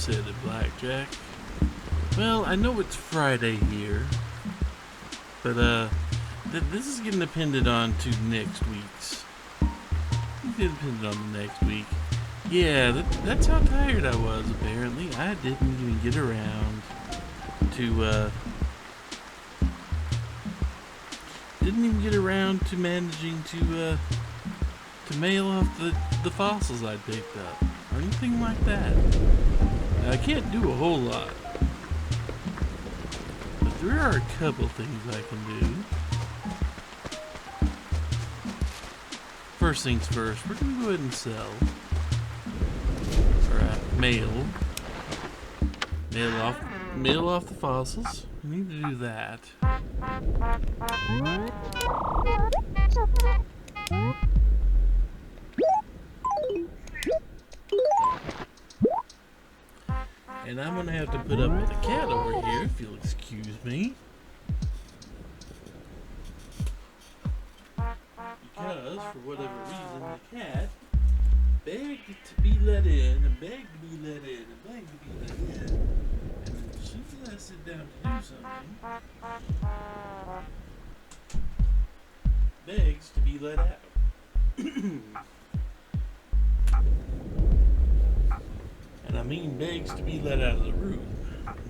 said it, Blackjack. Well, I know it's Friday here, but this is getting dependent on to next week's. It's getting dependent on the next week. Yeah, that's how tired I was. Apparently, I didn't even get around to managing to mail off the fossils I picked up or anything like that. Now, I can't do a whole lot, but there are a couple things I can do. First things first, we're gonna go ahead and sell or mail off the fossils. We need to do that. And I'm gonna have to put up with a cat over here, if you'll excuse me. Because, for whatever reason, the cat begged to be let in, and begged to be let in, and begged to be let in. And as soon as I sit down to do something, begs to be let out. And I mean begs to be let out of the room,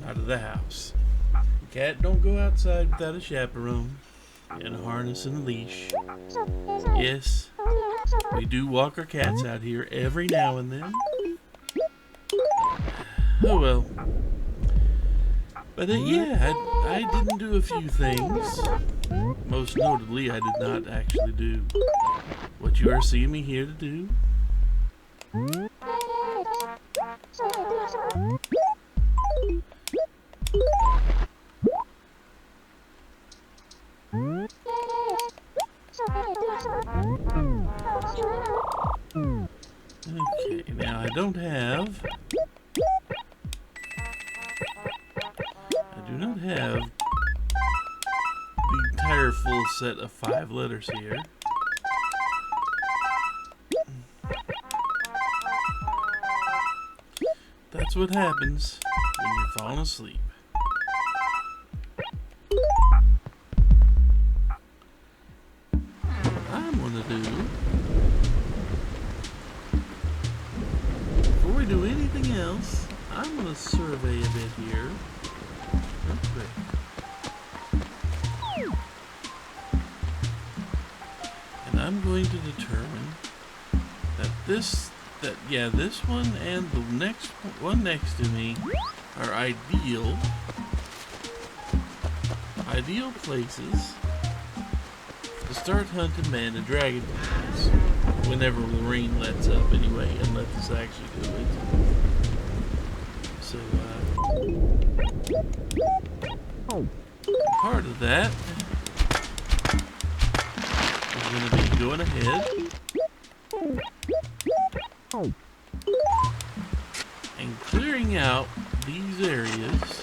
not of the house. The cat don't go outside without a chaperone and a harness and a leash. Yes, we do walk our cats out here every now and then. Oh well. But yeah, I didn't do a few things. Most notably, I did not actually do what you are seeing me here to do. Okay, now I do not have the entire full set of 5 letters here. That's what happens when you're falling asleep. What I'm gonna do, before we do anything else, I'm gonna survey a bit here. Real quick. And I'm going to determine that this one and the next one next to me are ideal places to start hunting man and dragonflies whenever the rain lets up anyway, and lets us actually do it. So part of that is going to be going ahead and clearing out these areas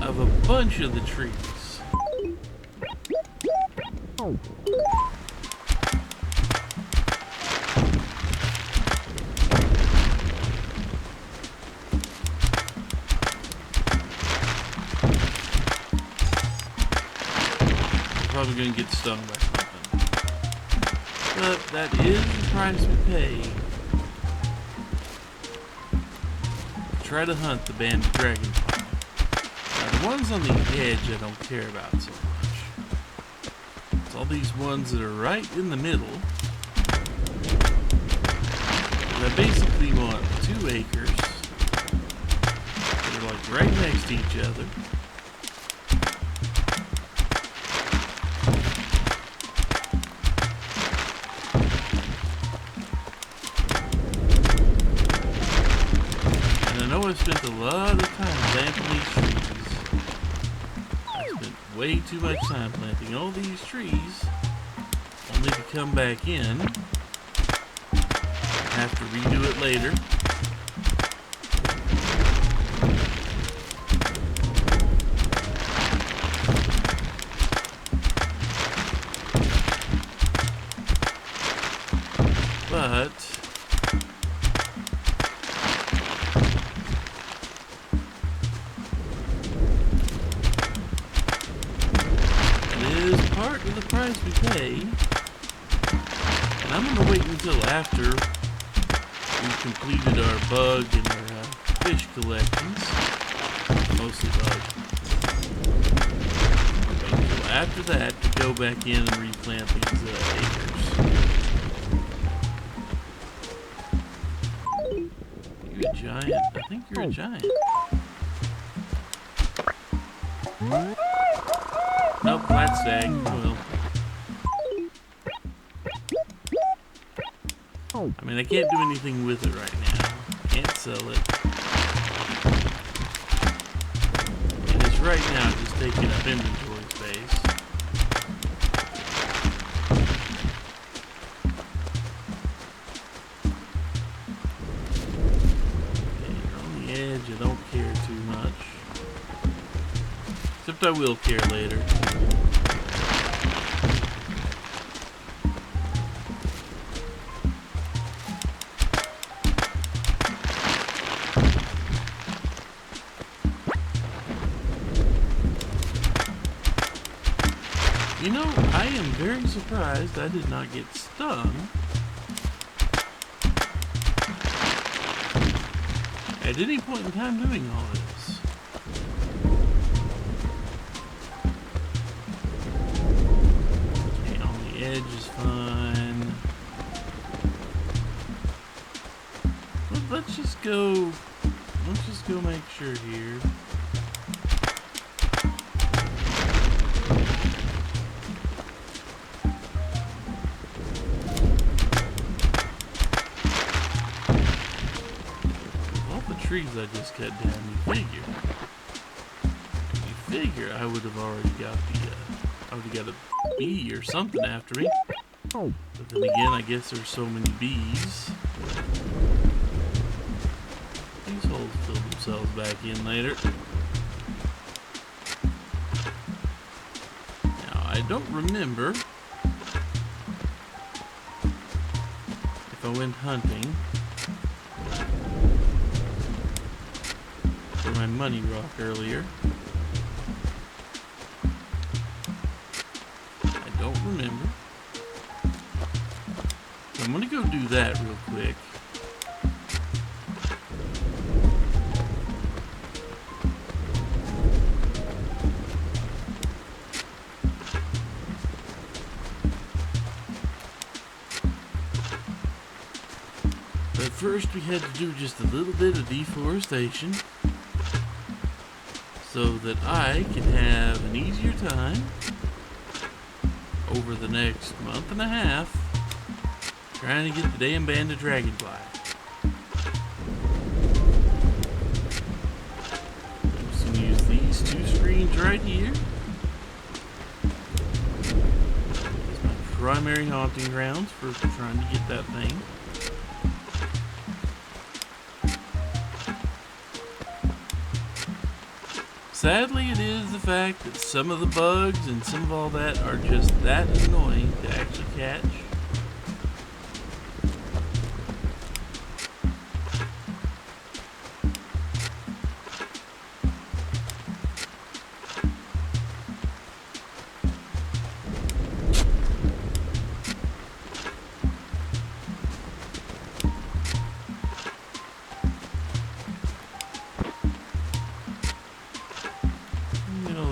of a bunch of the trees. I'm probably going to get stung by something. But that is the price we pay to try to hunt the banded dragonfly. Now, the ones on the edge I don't care about so much. It's all these ones that are right in the middle. And I basically want 2 acres that are like right next to each other. I spent a lot of time planting these trees. I spent way too much time planting all these trees, only to come back in and have to redo it later. But price we pay. And I'm gonna wait until after we've completed our bug and our fish collections. Mostly bug. Wait until after that to go back in and replant these acres. You a giant? I think you're a giant. Nope, flat stag. Well. I mean, I can't do anything with it right now. Can't sell it. And it's right now just taking up inventory space. Okay, you're on the edge. I don't care too much. Except I will care later. You know, I am very surprised I did not get stung at any point in time doing all this. Okay, on the edge is fine. Let's just go make sure here. Trees I just cut down, you figure I would have already got a bee or something after me. But then again, I guess there's so many bees. These holes fill themselves back in later. Now, I don't remember if I went hunting for my money rock earlier. I don't remember. So I'm gonna go do that real quick. But first we had to do just a little bit of deforestation, so that I can have an easier time over the next month and a half trying to get the damn band of dragonfly. I'm just going to use these two screens right here as my primary haunting grounds for trying to get that thing. Sadly, it is the fact that some of the bugs and some of all that are just that annoying to actually catch.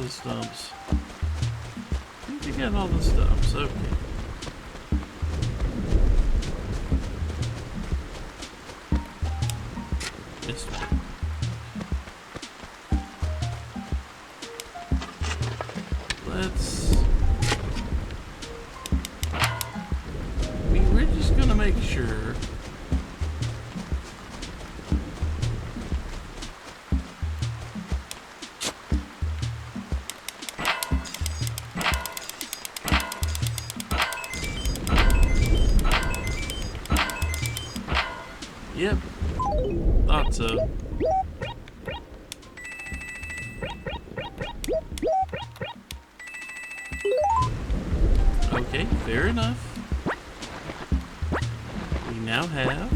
Stumps. I think you got all the stumps. Okay. Missed one. We're just gonna make sure. Yep, thought so. Okay, fair enough. We now have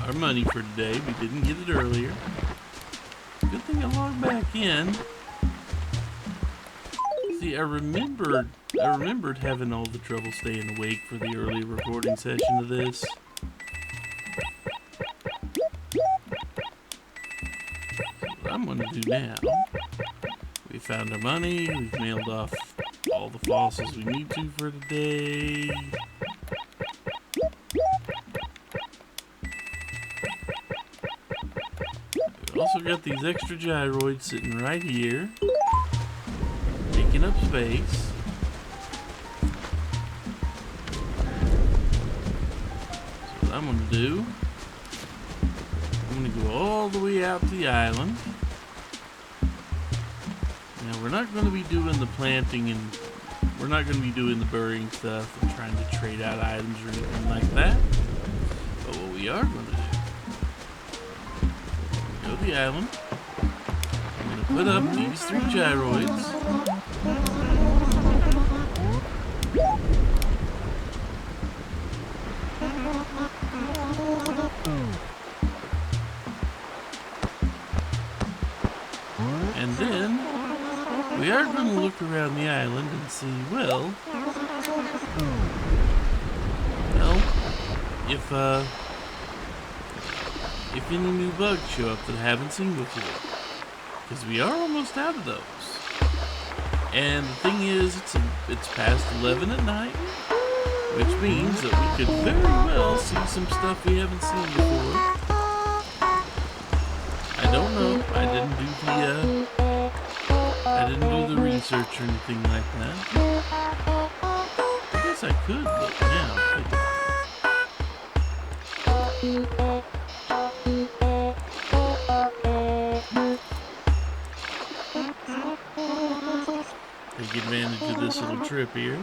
our money for today. We didn't get it earlier. Good thing I logged back in. See, I remembered having all the trouble staying awake for the early recording session of this. What I'm gonna do now, we found our money, we've mailed off all the fossils we need to for today. We've also got these extra gyroids sitting right here, taking up space. So what I'm gonna do, I'm gonna go all the way out to the island. Now we're not gonna be doing the planting and we're not gonna be doing the burying stuff and trying to trade out items or anything like that. But what we are gonna do, go to the island. I'm gonna put up these 3 gyroids. And then we are going to look around the island and see, well, if any new bugs show up that I haven't seen before, because we are almost out of those. And the thing is, it's past 11 at night, which means that we could very well see some stuff we haven't seen before. I don't know. I didn't do the research or anything like that. I guess I could look now. Take advantage of this little trip here.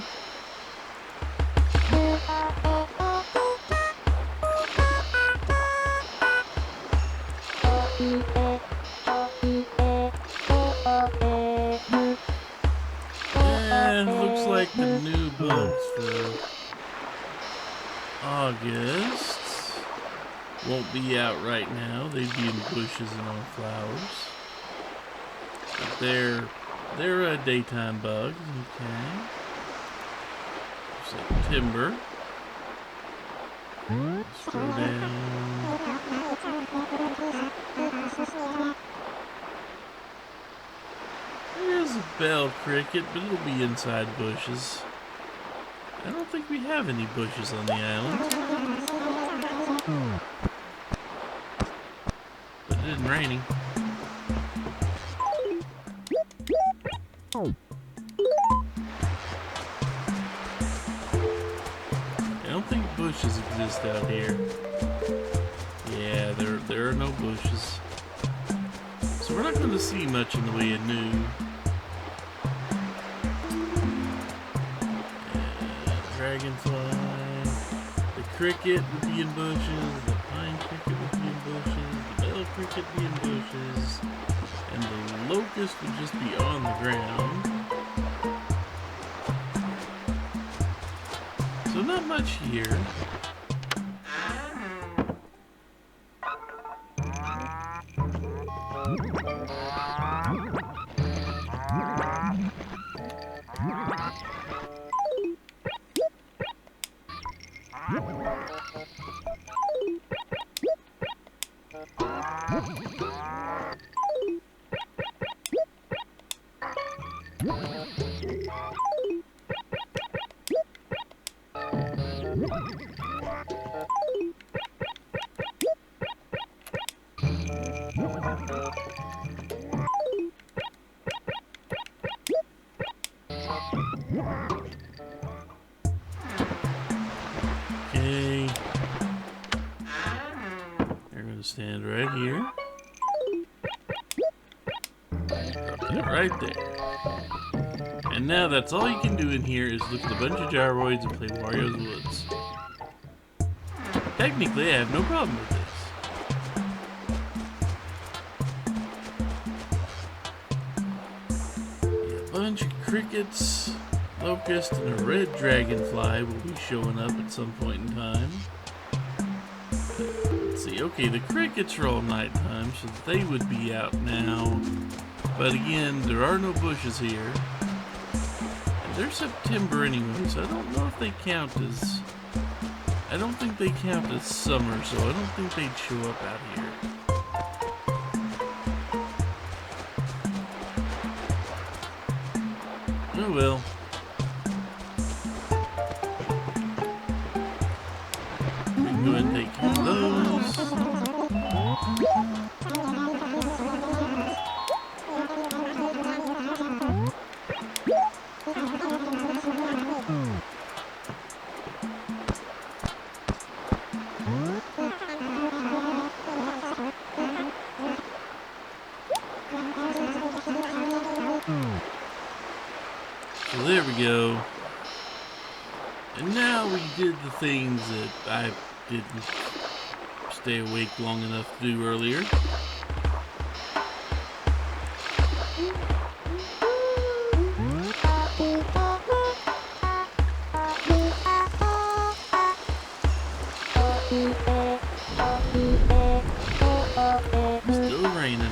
And looks like the new bugs for August won't be out right now. They'd be in bushes and on flowers. But they're daytime bugs. Okay. September. Scroll down. There's a bell cricket, but it'll be inside bushes. I don't think we have any bushes on the island. But it isn't raining. I don't think bushes exist out here. Yeah, there are no bushes. So we're not going to see much in the way of new. Dragonfly. The cricket would be in bushes. The pine cricket would be in bushes. The bell cricket would be in bushes. And the locust would just be on the ground. So not much here. Okay. They're gonna stand right here. Drop that right there. And now that's all you can do in here is look at a bunch of gyroids and play Wario's Woods. Technically, I have no problem with this. Yeah, a bunch of crickets, locust, and a red dragonfly will be showing up at some point in time. Let's see, okay, the crickets are all nighttime, so they would be out now. But again, there are no bushes here. they're September anyway, so I don't know if they count as... I don't think they count as summer, so I don't think they'd show up out here. Oh well. We can go ahead and take care of those. So there we go. And now we did the things that I didn't stay awake long enough to do earlier. Still raining.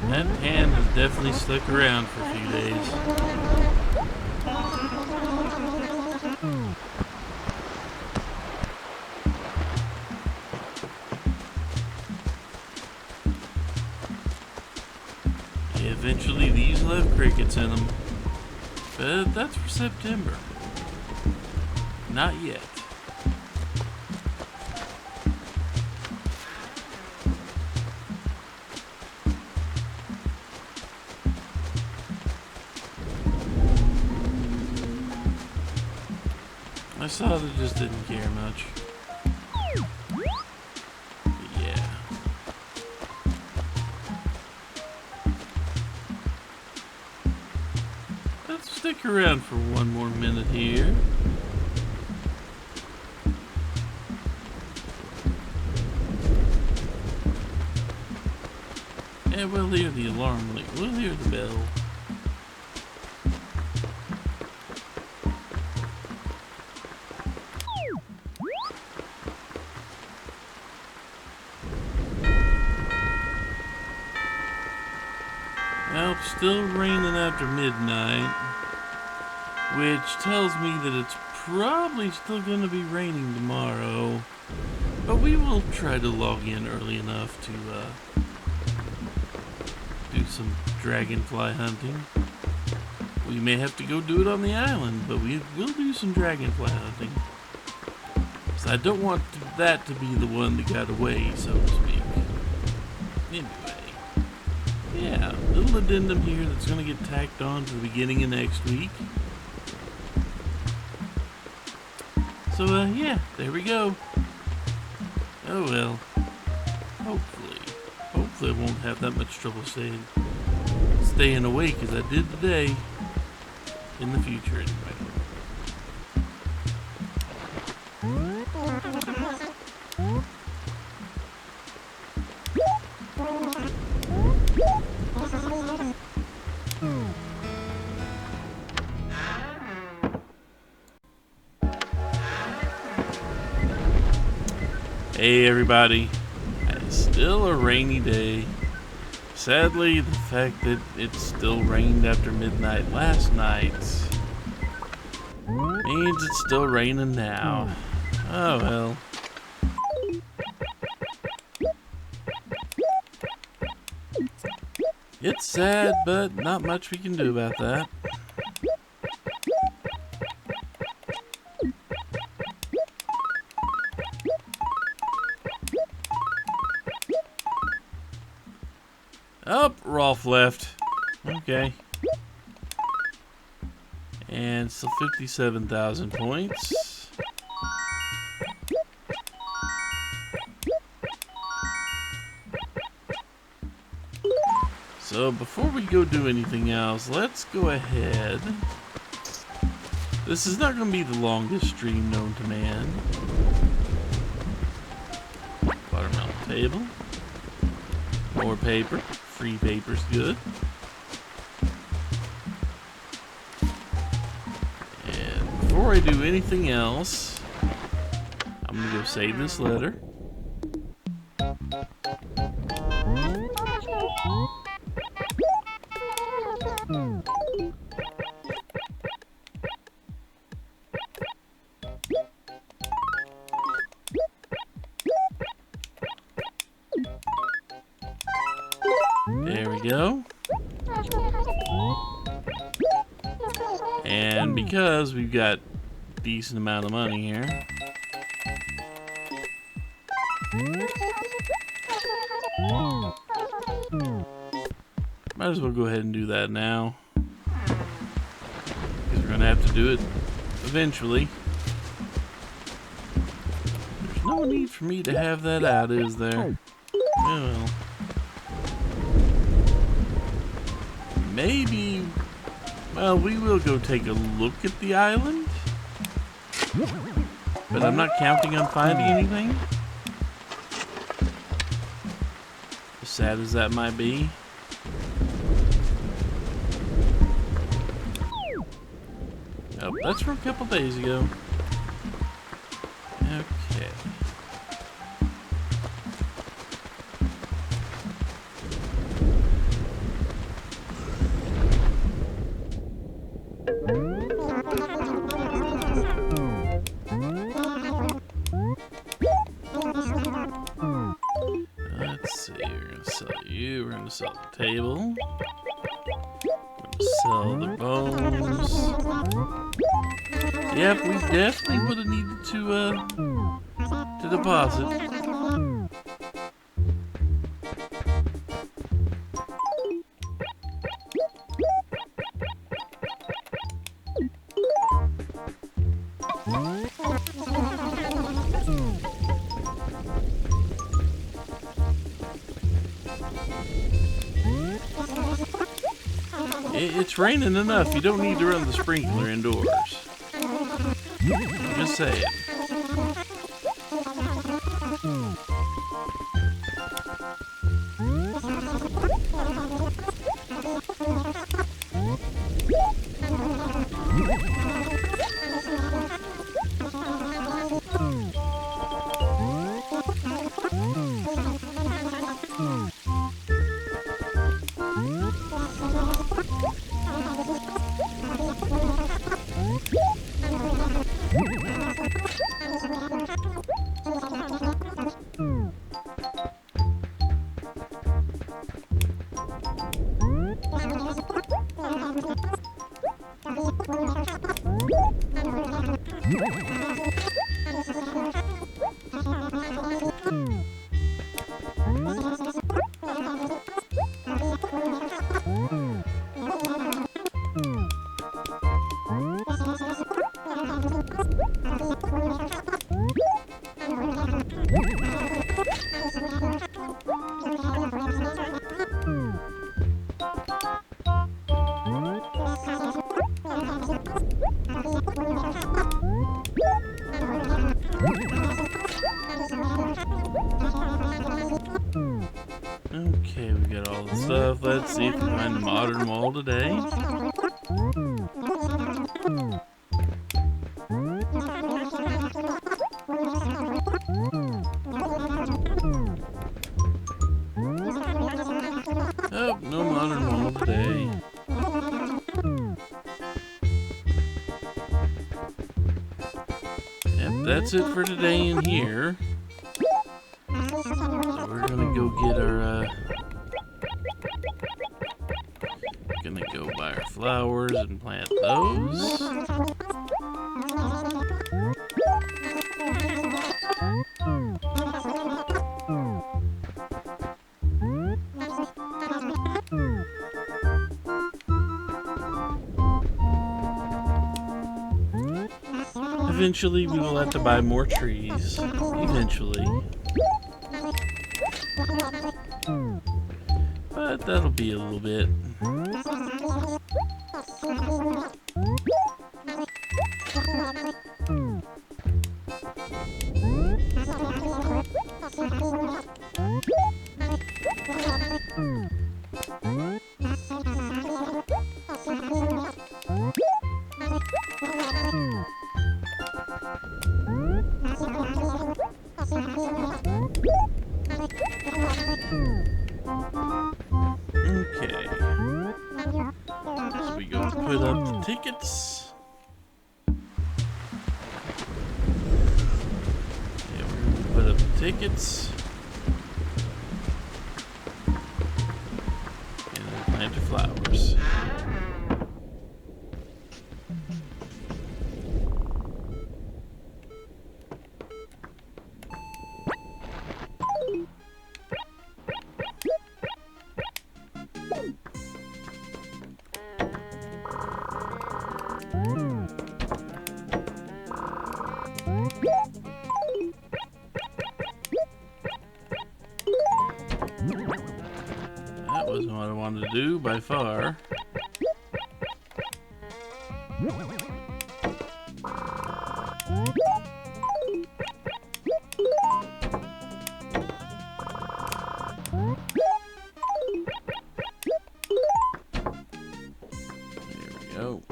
That hand has definitely stuck around for a few days. Yeah, eventually these will have crickets in them. But that's for September. Not yet. I saw they just didn't care much. But yeah. Let's stick around for one more minute here. And we'll hear the alarm ring. We'll hear the bell. Well, still raining after midnight, which tells me that it's probably still going to be raining tomorrow. But we will try to log in early enough to do some dragonfly hunting. We may have to go do it on the island, but we will do some dragonfly hunting. So I don't want that to be the one that got away, so to speak. Anyway. Yeah, little addendum here that's going to get tacked on to the beginning of next week. So, yeah, there we go. Oh well. Hopefully I won't have that much trouble staying awake as I did today. In the future, anyway. Hey everybody, it's still a rainy day. Sadly, the fact that it still rained after midnight last night means it's still raining now. Oh well. It's sad, but not much we can do about that. Oh, Rolf left. Okay. And still 57,000 points. So before we go do anything else, let's go ahead. This is not going to be the longest stream known to man. Watermelon table. More paper. Free paper's good. And before I do anything else, I'm going to go save this letter. There we go. And because we've got a decent amount of money here, might as well go ahead and do that now. Because we're going to have to do it eventually. There's no need for me to have that out, is there? Well. Maybe, well, we will go take a look at the island, but I'm not counting on finding anything, as sad as that might be. Oh, that's from a couple days ago. Okay. Let's see, we're gonna sell you, we're gonna sell the table, we're gonna sell the bones. Yep, we definitely would have needed to deposit. It's raining enough. You don't need to run the sprinkler indoors. I'm just saying. Okay, we got all the stuff. Let's see if we find the modern wall today. Oh, no modern wall today. Yep, that's it for today in here. So we're gonna go get our, gonna go buy our flowers and plant those. eventually we will have to buy more trees. Eventually. But that'll be a little bit. Okay. So we go put up the tickets. Yeah, we're gonna put up the tickets. And then plant the flowers. That wasn't what I wanted to do by far. There we go.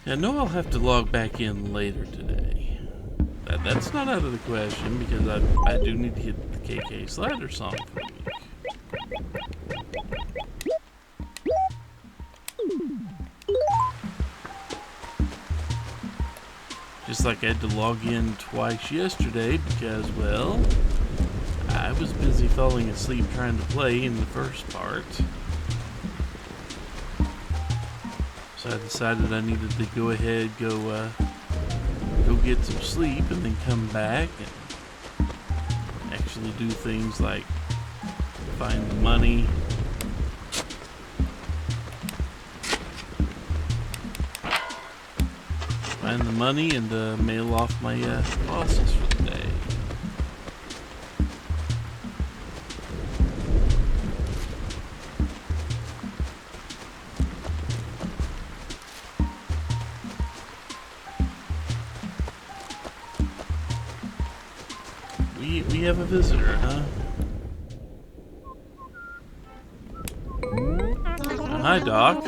I know I'll have to log back in later today. That's not out of the question because I do need to hit the KK Slider song for the week. Just like I had to log in twice yesterday because, well, I was busy falling asleep trying to play in the first part. So I decided I needed to go ahead, go get some sleep and then come back and actually do things like find the money, and mail off my bosses for the day. We have a visitor, huh? Hi, Doc.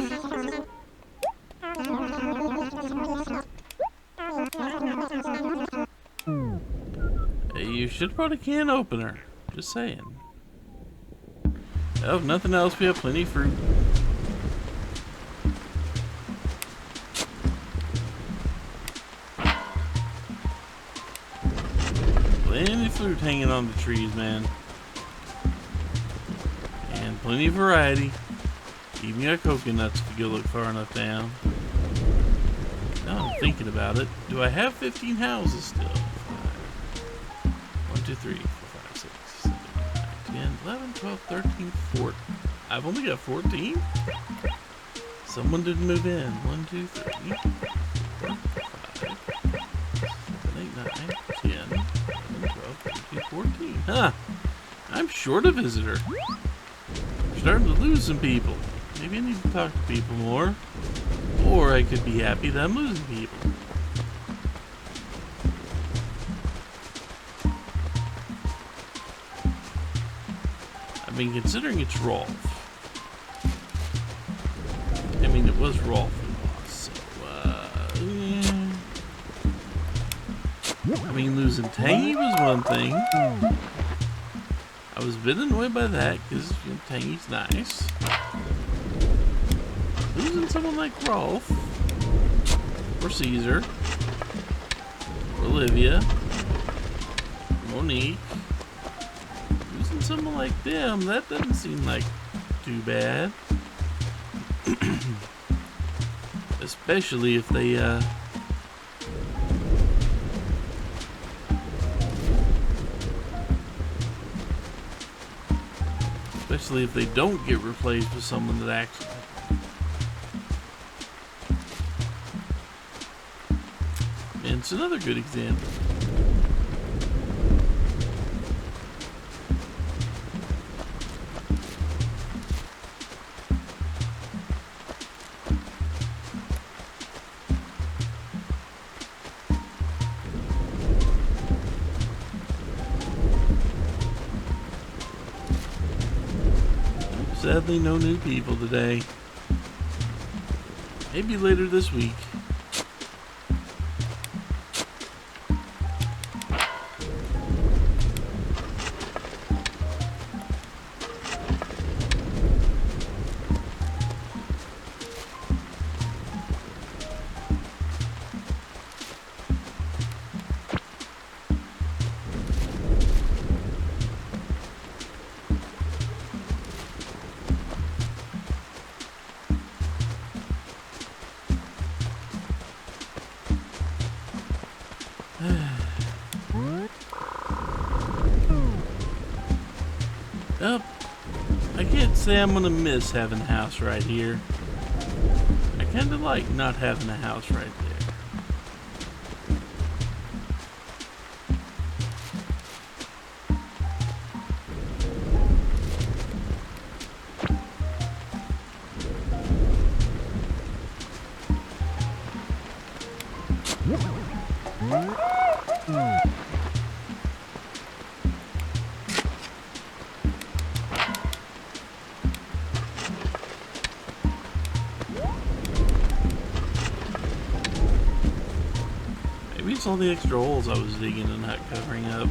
Hey, you should have brought a can opener. Just saying. Oh, if nothing else, we have plenty of fruit. Plenty of fruit hanging on the trees, man. And plenty of variety. Even got coconuts if you go look far enough down. Now I'm thinking about it. Do I have 15 houses still? 1, 2, 3, 4, 5, 6, 7, 8, 9, 10, 11, 12, 13, 14. I've only got 14? Someone didn't move in. 1, 2, 3, 4, 5, 7, 8, 9, 10, 11, 12, 13, 14. Huh. I'm short a visitor. I'm starting to lose some people. Maybe I need to talk to people more. Or I could be happy that I'm losing people. I mean, considering it's Rolf. I mean, it was Rolf who lost, so, I mean, losing Tangy was one thing. I was a bit annoyed by that, because, you know, Tangy's nice. Losing someone like Rolf, or Caesar, or Olivia, Monique, losing someone like them, that doesn't seem like too bad. Especially if they, especially if they don't get replaced with someone that actually. And it's another good example. Sadly, no new people today. Maybe later this week. Well, I can't say I'm gonna miss having a house right here. I kinda like not having a house right there. Maybe it's all the extra holes I was digging and not covering up.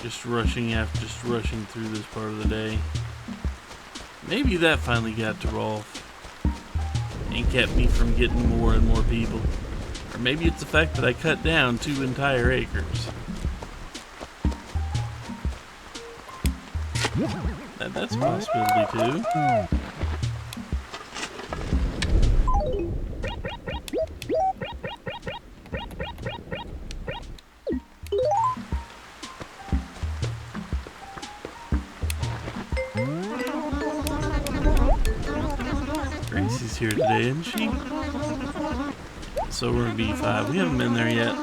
Just rushing through this part of the day. Maybe that finally got to Rolf and kept me from getting more and more people. Or maybe it's the fact that I cut down 2 entire acres. That's a possibility too. Gracie's here today, isn't she? So we're in B5. We haven't been there yet.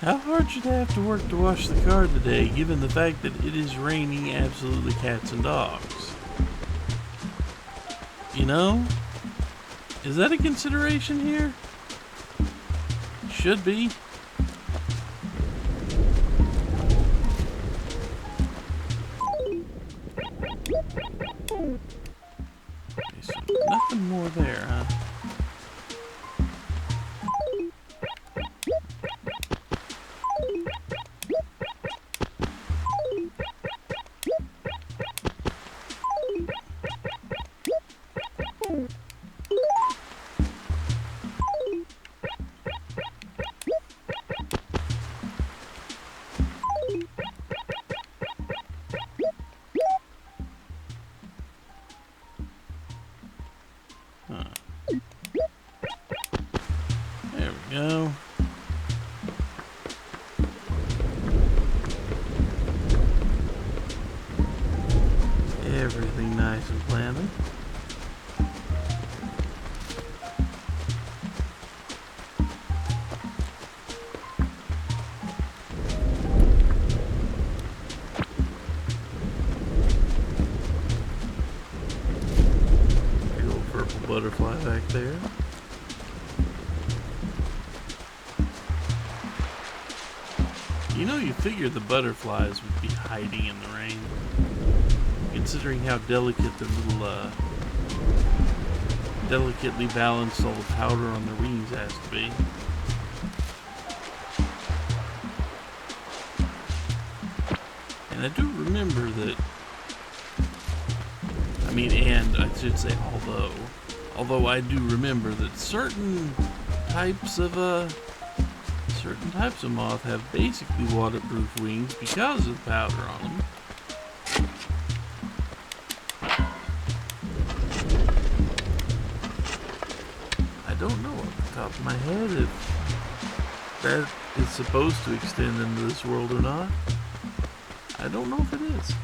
How hard should I have to work to wash the car today, given the fact that it is raining absolutely cats and dogs? You know? Is that a consideration here? Should be. Okay, so nothing more there, huh? There we go. Everything nice and planted. Big old purple butterfly back there. You know, you figure the butterflies would be hiding in the rain, considering how delicate their little, delicately balanced all the powder on their wings has to be. And I do remember that, I should say Although I do remember that certain types of moth have basically waterproof wings because of the powder on them. I don't know off the top of my head if that is supposed to extend into this world or not. I don't know if it is.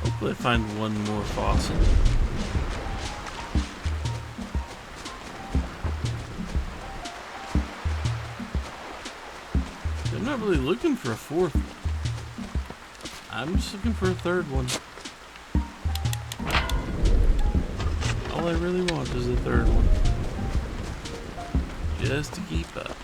Hopefully I find one more fossil. I'm not really looking for a fourth one. I'm just looking for a third one. All I really want is a third one. Just to keep up.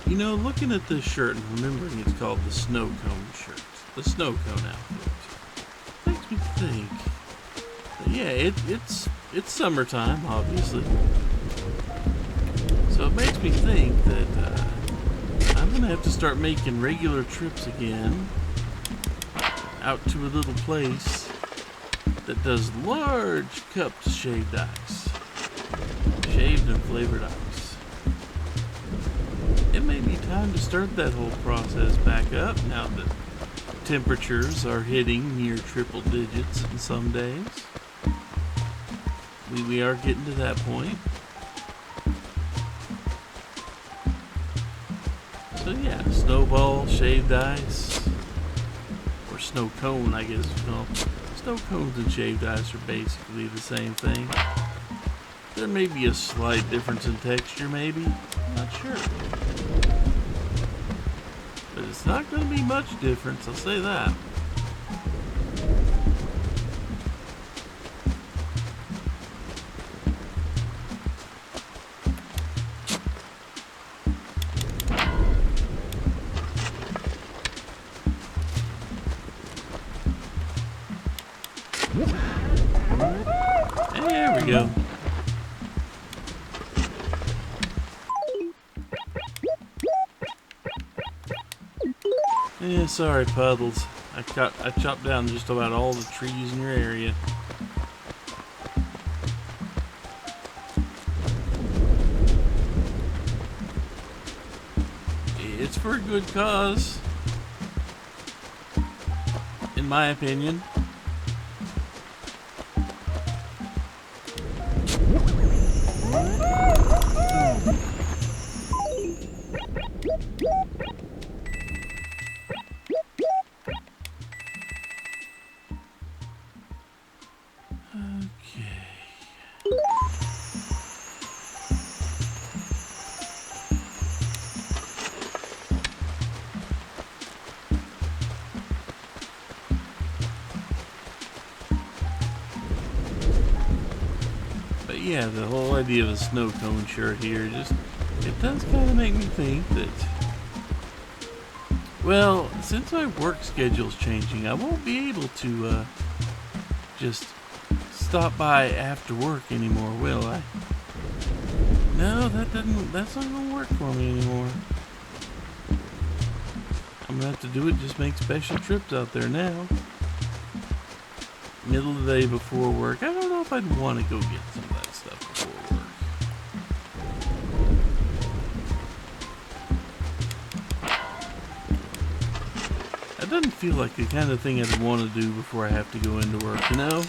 You know, looking at this shirt and remembering it's called the snow cone shirt, the snow cone outfit, makes me think that, yeah, it's summertime, obviously. So it makes me think that I'm gonna have to start making regular trips again out to a little place that does large cupped shaved ice, shaved and flavored ice. It may be time to start that whole process back up now that temperatures are hitting near triple digits in some days. We are getting to that point. So yeah, snowball, shaved ice, or snow cone, I guess. Well, snow cones and shaved ice are basically the same thing. There may be a slight difference in texture, maybe. Not sure. But it's not going to be much difference, I'll say that. There we go. Yeah, sorry, Puddles. I chopped down just about all the trees in your area. It's for a good cause, in my opinion. Yeah, the whole idea of a snow cone shirt here, it does kind of make me think that, well, since my work schedule's changing, I won't be able to just stop by after work anymore, will I? No, that That's not gonna work for me anymore. I'm gonna have to do it, just make special trips out there now. Middle of the day before work. I don't know if I'd want to go get some of that stuff before work. That doesn't feel like the kind of thing I'd want to do before I have to go into work, you know?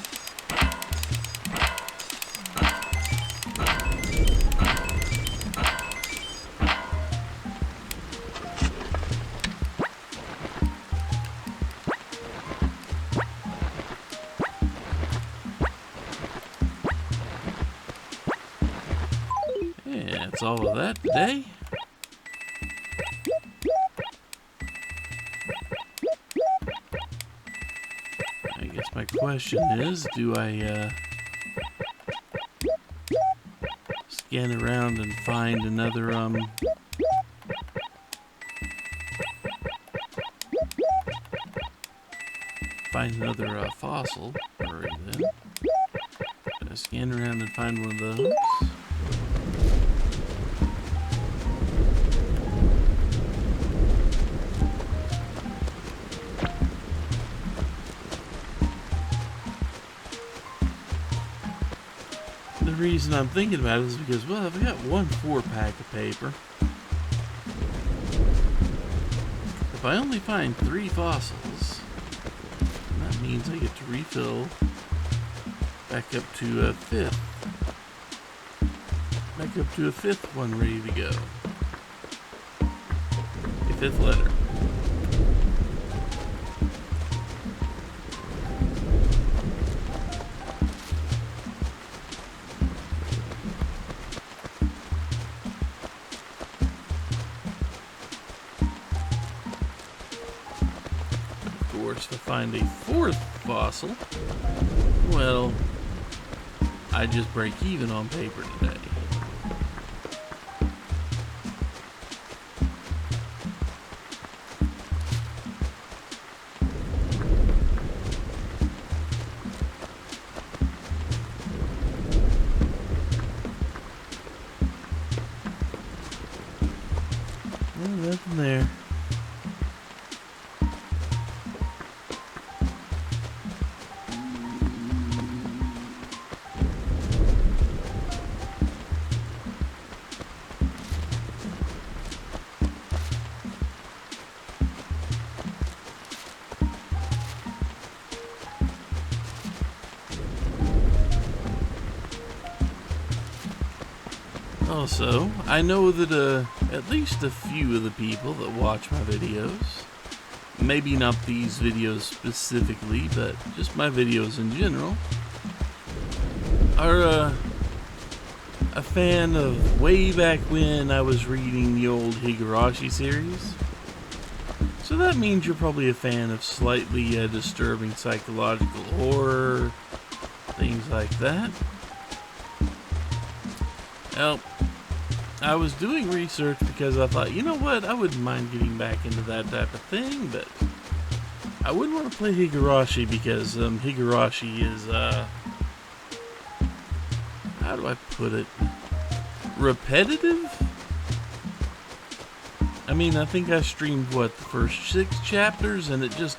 Yeah, that's all of that today. I guess my question is, do I scan around and find another fossil? Hurry then. Gotta scan around and find one of those. The reason I'm thinking about it is because, well, I've got 1 4-pack of paper. If I only find 3 fossils, that means I get to refill back up to a 5th. Back up to a 5th one ready to go. A 5th letter. To find a 4th fossil, well, I just break even on paper today. Well, nothing there. Also, I know that at least a few of the people that watch my videos, maybe not these videos specifically, but just my videos in general, are a fan of way back when I was reading the old Higurashi series. So that means you're probably a fan of slightly disturbing psychological horror, things like that. Well, I was doing research because I thought, you know what, I wouldn't mind getting back into that type of thing, but I wouldn't want to play Higurashi because Higurashi is, how do I put it, repetitive? I mean, I think I streamed, what, the first 6 chapters, and it just,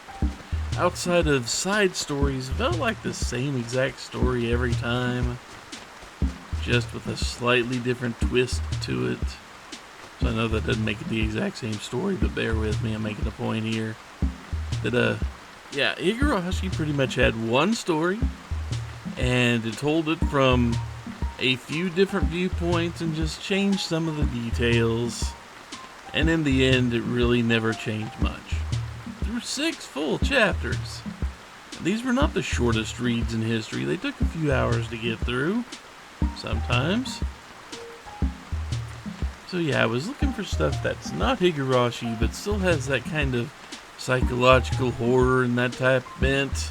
outside of side stories, felt like the same exact story every time. Just with a slightly different twist to it. So I know that doesn't make it the exact same story, but bear with me, I'm making a point here. That, yeah, Higurashi pretty much had one story, and it told it from a few different viewpoints and just changed some of the details. And in the end, it really never changed much. There were 6 full chapters. These were not the shortest reads in history. They took a few hours to get through. Sometimes. So yeah, I was looking for stuff that's not Higurashi, but still has that kind of psychological horror and that type bent.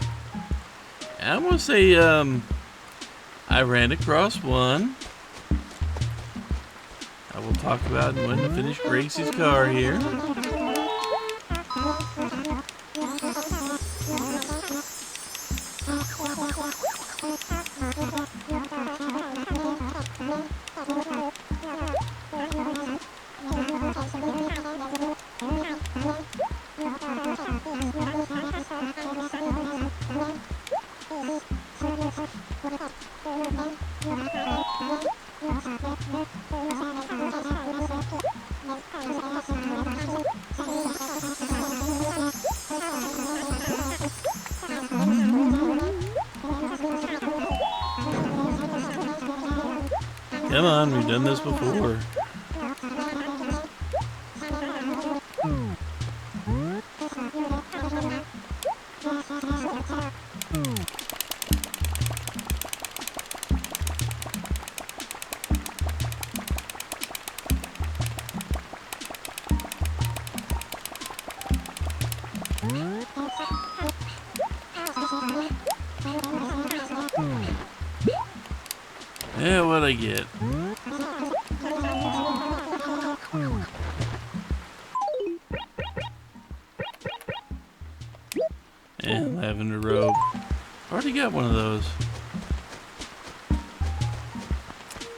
And I'm gonna say, I ran across one. I will talk about when to finish Gracie's car here. Come on, we've done this before. Yeah, what'd I get? And lavender robe. Already got one of those.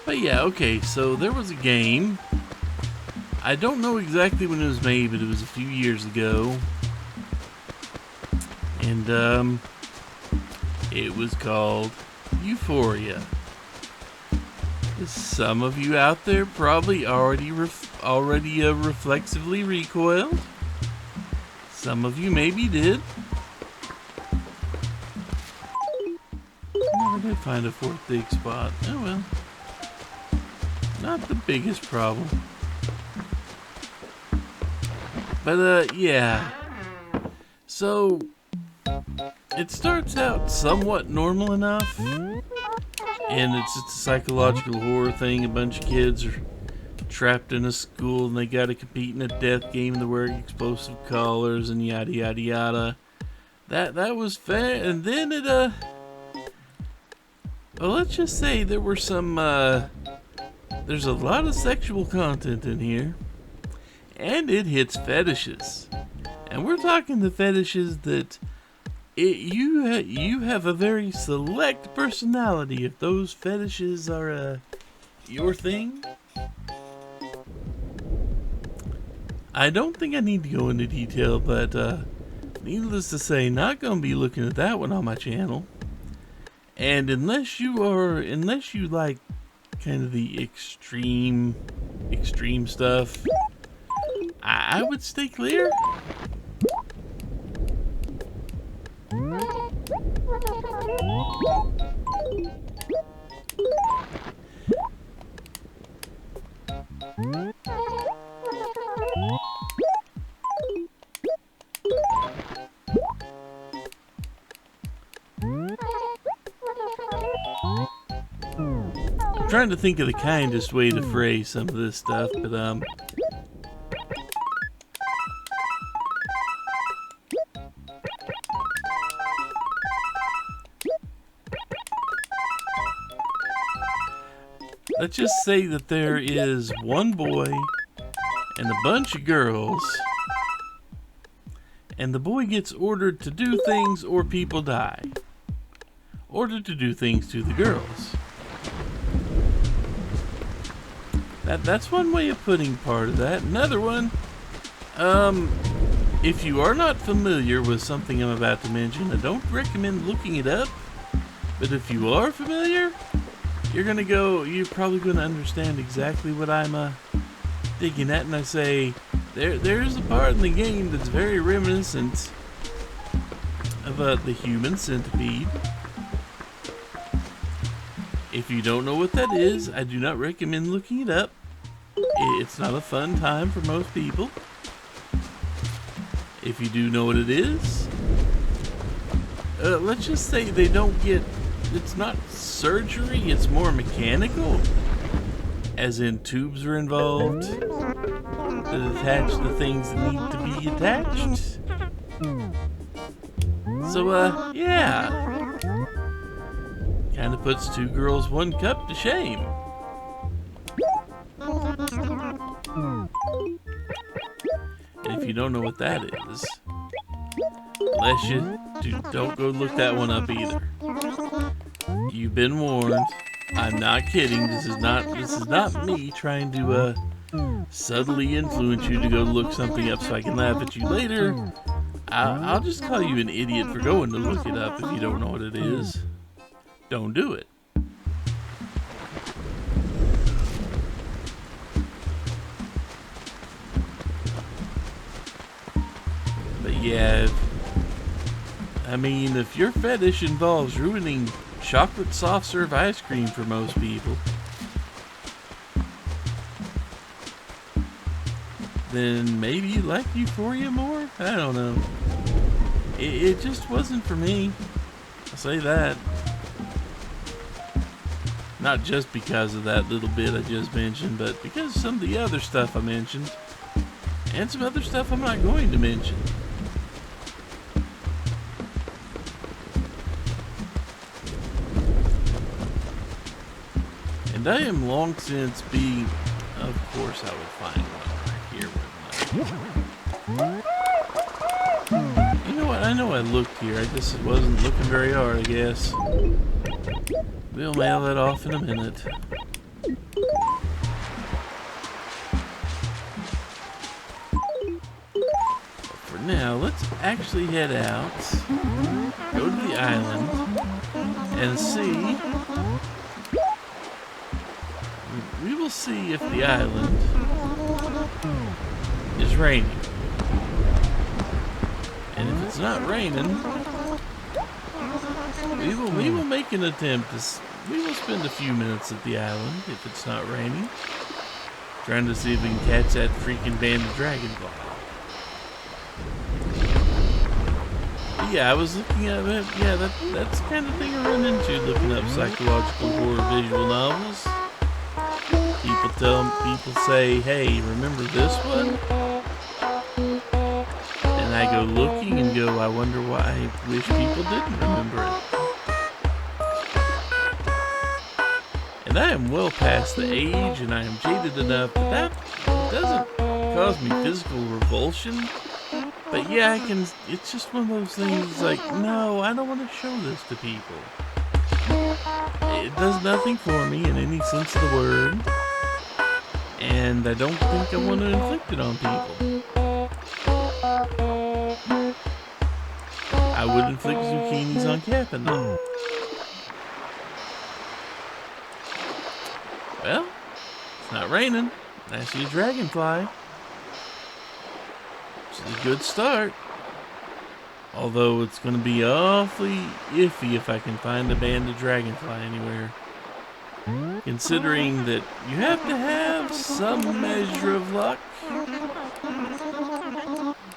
But yeah, okay, so there was a game. I don't know exactly when it was made, but it was a few years ago. And it was called Euphoria. Some of you out there probably already reflexively recoiled. Some of you maybe did. Never did find a fourth dig spot. Oh well. Not the biggest problem. But yeah. So it starts out somewhat normal enough. And it's just a psychological horror thing. A bunch of kids are trapped in a school and they gotta compete in a death game and they're wearing explosive collars and yada yada yada. That was fair. And then it well, let's just say there were some there's a lot of sexual content in here. And it hits fetishes. And we're talking the fetishes that you have a very select personality if those fetishes are your thing. I don't think I need to go into detail, but needless to say, not gonna be looking at that one on my channel. And unless you like kind of the extreme stuff, I would stay clear. I'm trying to think of the kindest way to phrase some of this stuff, but let's just say that there is one boy and a bunch of girls, and the boy gets ordered to do things or people die. Ordered to do things to the girls. That's one way of putting part of that. Another one, if you are not familiar with something I'm about to mention, I don't recommend looking it up, but if you are familiar, you're probably gonna understand exactly what I'm digging at. And I say there's a part in the game that's very reminiscent of the human centipede. If you don't know what that is, I do not recommend looking it up. It's not a fun time for most people. If you do know what it is, let's just say they don't get, it's not surgery, it's more mechanical. As in tubes are involved that attach the things that need to be attached. So, yeah. Kind of puts two girls, one cup to shame. And if you don't know what that is, unless you don't go look that one up either. You've been warned. I'm not kidding. This is not me trying to subtly influence you to go look something up so I can laugh at you later. I'll just call you an idiot for going to look it up if you don't know what it is. Don't do it. But yeah, I mean, if your fetish involves ruining chocolate soft serve ice cream for most people, then maybe you like Euphoria more? I don't know. It just wasn't for me. I'll say that. Not just because of that little bit I just mentioned, but because of some of the other stuff I mentioned. And some other stuff I'm not going to mention. And I am long since being... Of course I would find one right here, wouldn't I? You know what? I know I looked here. I just wasn't looking very hard, I guess. We'll mail that off in a minute. But for now, let's actually head out, go to the island, and see. We will see if the island is raining. And if it's not raining, we will make an attempt to... We will spend a few minutes at the island if it's not raining, trying to see if we can catch that freaking banded dragonfly. But yeah, I was looking at it. Yeah, that's the kind of thing I run into looking up psychological horror visual novels. People say, "Hey, remember this one?" And I go looking and go, "I wonder why. I wish people didn't remember it." And I am well past the age, and I am jaded enough that doesn't cause me physical revulsion. But yeah, I can. It's just one of those things. It's like, no, I don't want to show this to people. It does nothing for me in any sense of the word. And I don't think I want to inflict it on people. I would inflict zucchinis on Captain though. Well, it's not raining. I see a dragonfly. Which is a good start. Although it's going to be awfully iffy if I can find a banded dragonfly anywhere. Considering that you have to have some measure of luck.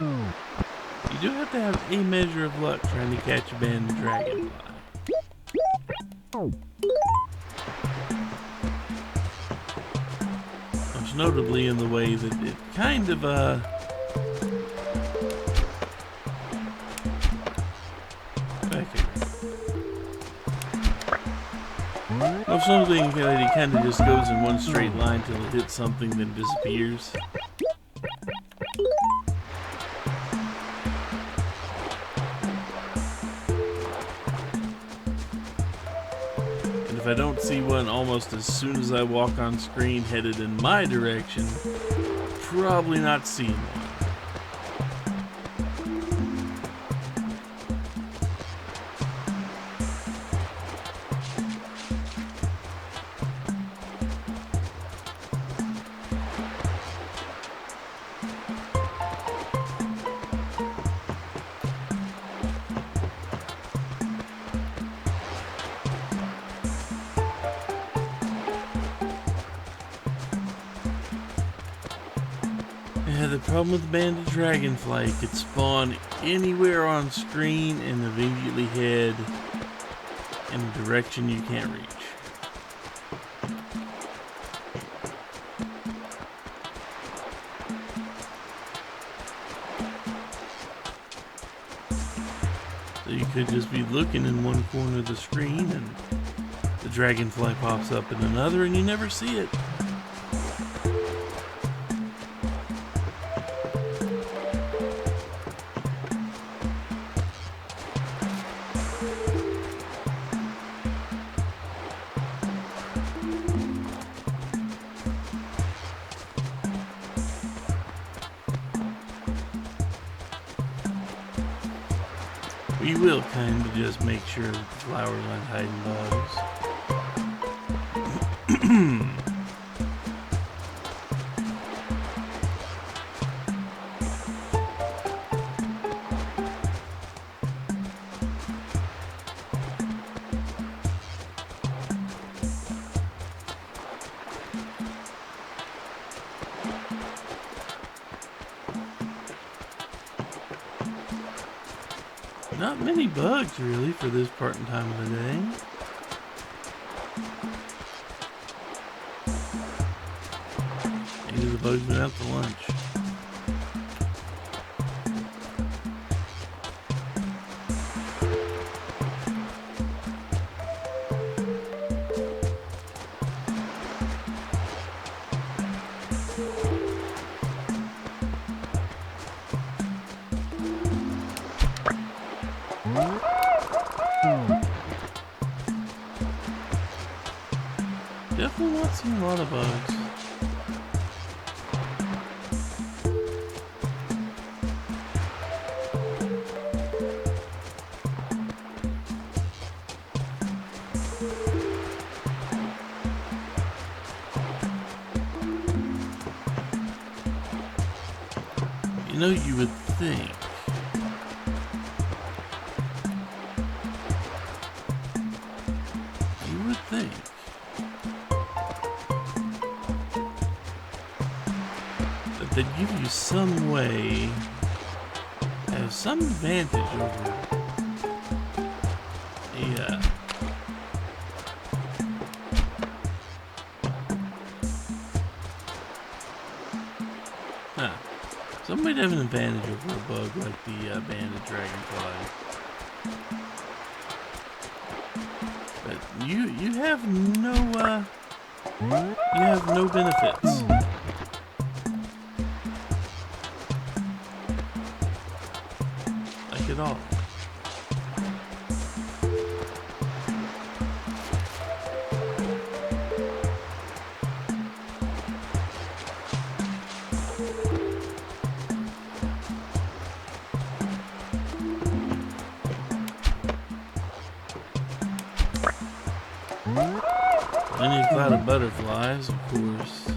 You do have to have a measure of luck trying to catch a banded dragonfly. Most notably in the way that it kind of, most notably it kind of just goes in one straight line till it hits something, then disappears. And if I don't see one almost as soon as I walk on screen headed in my direction, probably not seeing one. Yeah, the problem with the banded dragonfly, it could spawn anywhere on screen and immediately head in a direction you can't reach. So you could just be looking in one corner of the screen and the dragonfly pops up in another and you never see it. We will kind of just make sure the flowers aren't hiding bugs. Not many bugs really for this part and time of the day. Maybe the bugs went out to lunch. Definitely not seeing a lot of bugs. You know, you would think that they'd give you some way, have some advantage over the some might have an advantage over a bug like the banded dragonfly. But you have no benefits. Like at all. Then you've got butterflies, of course.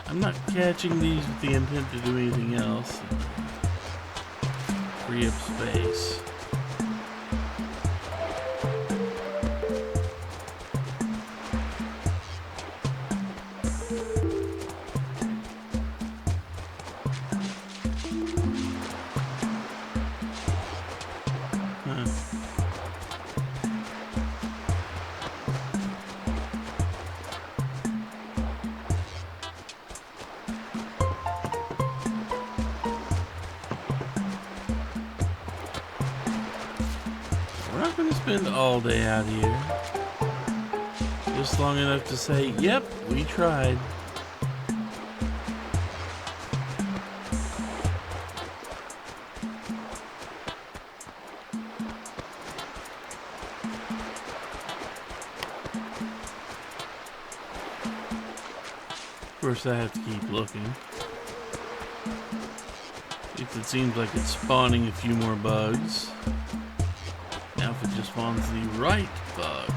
I'm not catching these with the intent to do anything else. Free up space. We're not going to spend all day out here. Just long enough to say, yep, we tried. Of course, I have to keep looking. If it seems like it's spawning a few more bugs. Now if it just spawns the right bug.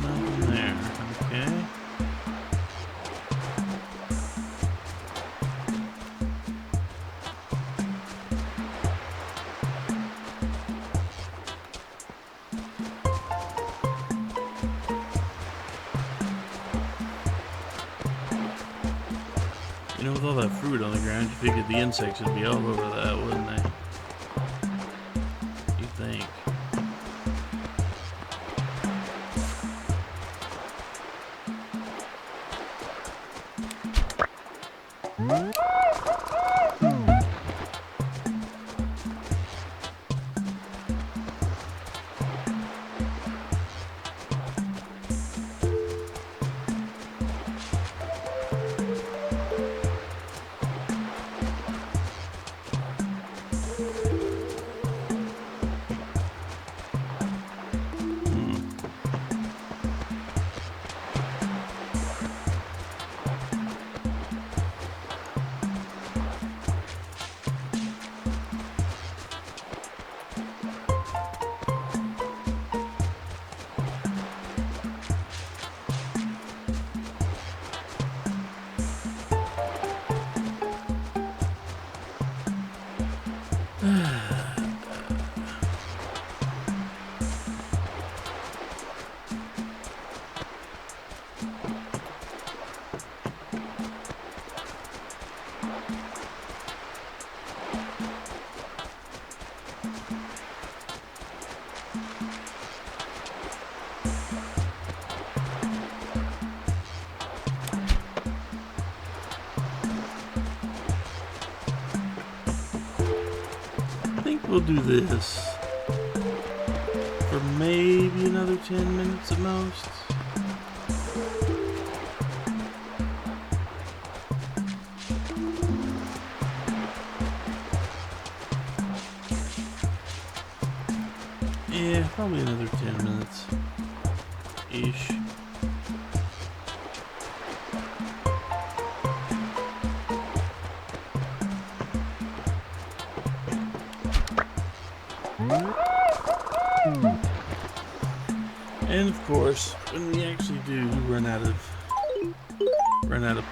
Nothing there. Okay. You know, with all that fruit on the ground, you figured the insects would be all over that, wouldn't they? You think. we'll do this for maybe another 10 minutes at most. Yeah, probably another 10 minutes-ish. And of course, when we actually do run out of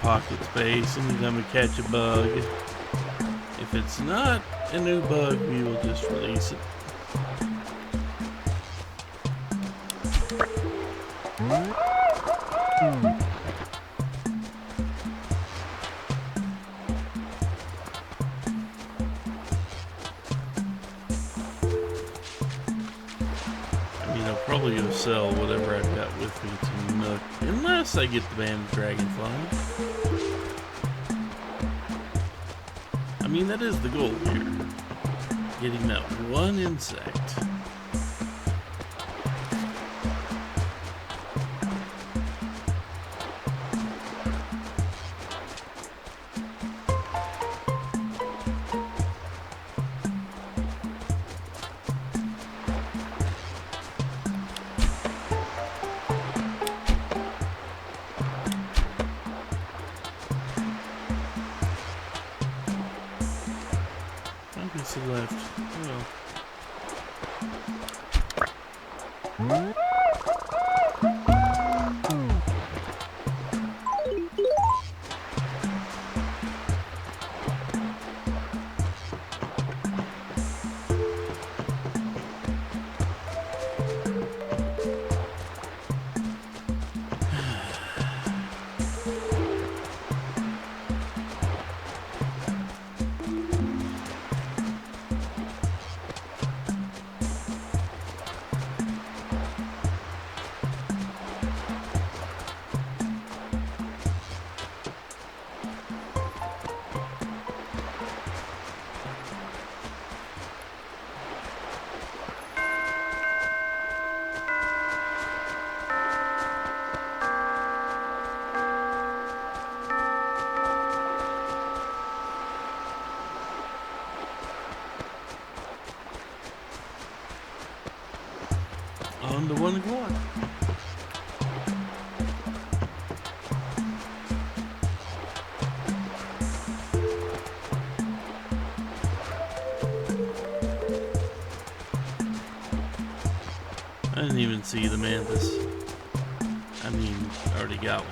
pocket space, anytime we catch a bug, if it's not a new bug, we will just release it. I'll probably go sell whatever I've got with me to Nook, unless I get the banded dragonfly. I mean, that is the goal here. Getting that one insect. Left. Oh. On to 1 o'clock. I didn't even see the mantis. I mean, I already got one.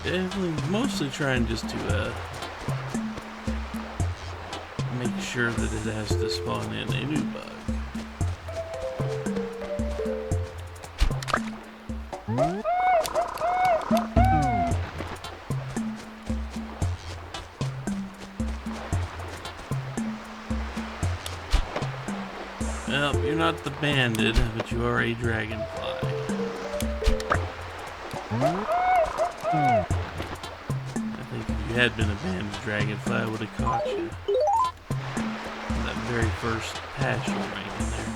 Definitely, mostly trying just to make sure that it has to spawn in a new bug. Well, you're not the banded, but you are a dragonfly. I think if you had been a banded dragonfly, I would have caught you. That very first pass you ran in there.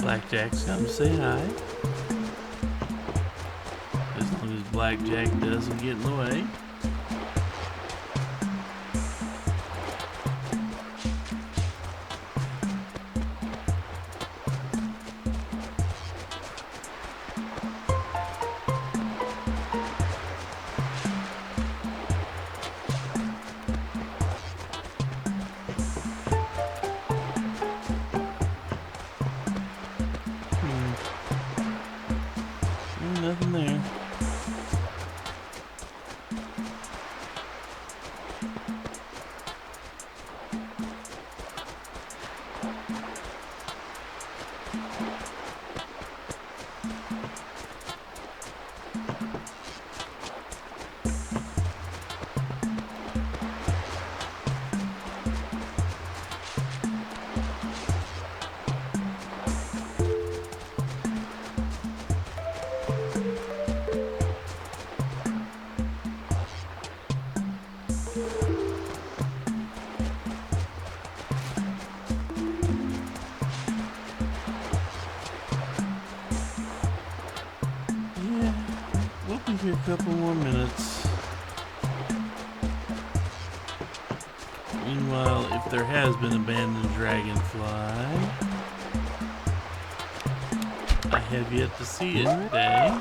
Blackjack's come to say hi. As long as Blackjack doesn't get in the way. Nothing there. We'll be here a couple more minutes. Meanwhile, if there has been abandoned dragonfly, I have yet to see it today.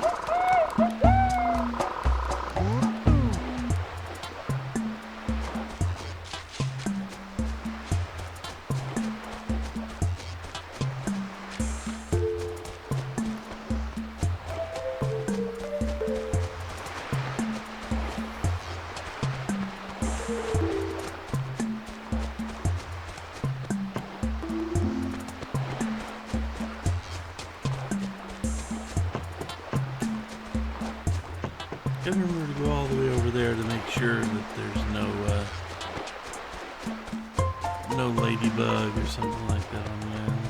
Gotta remember to go all the way over there to make sure that there's no ladybug or something like that on the island.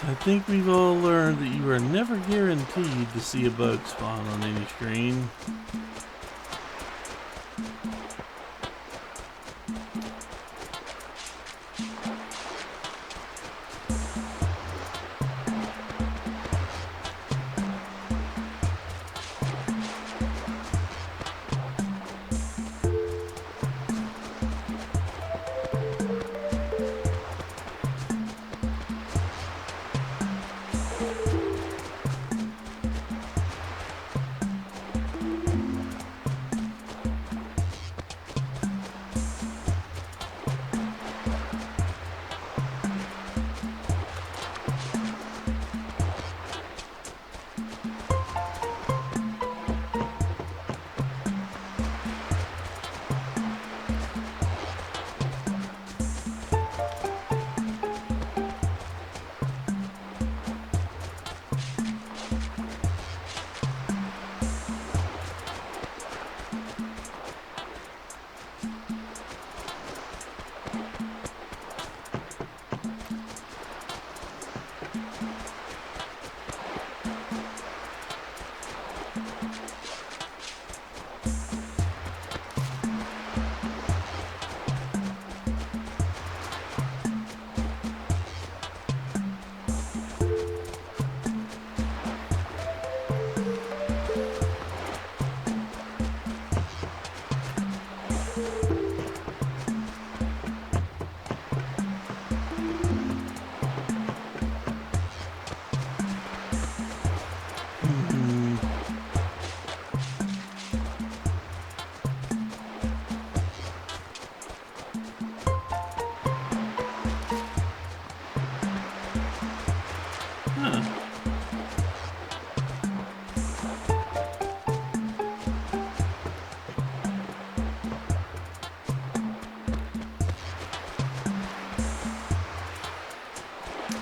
I think we've all learned that you are never guaranteed to see a bug spawn on any screen.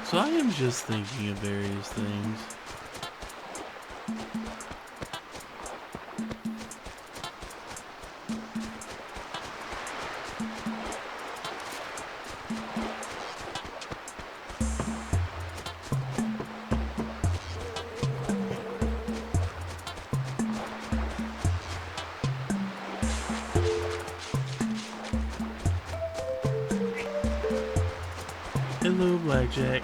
So I am just thinking of various things. Hello, Blackjack.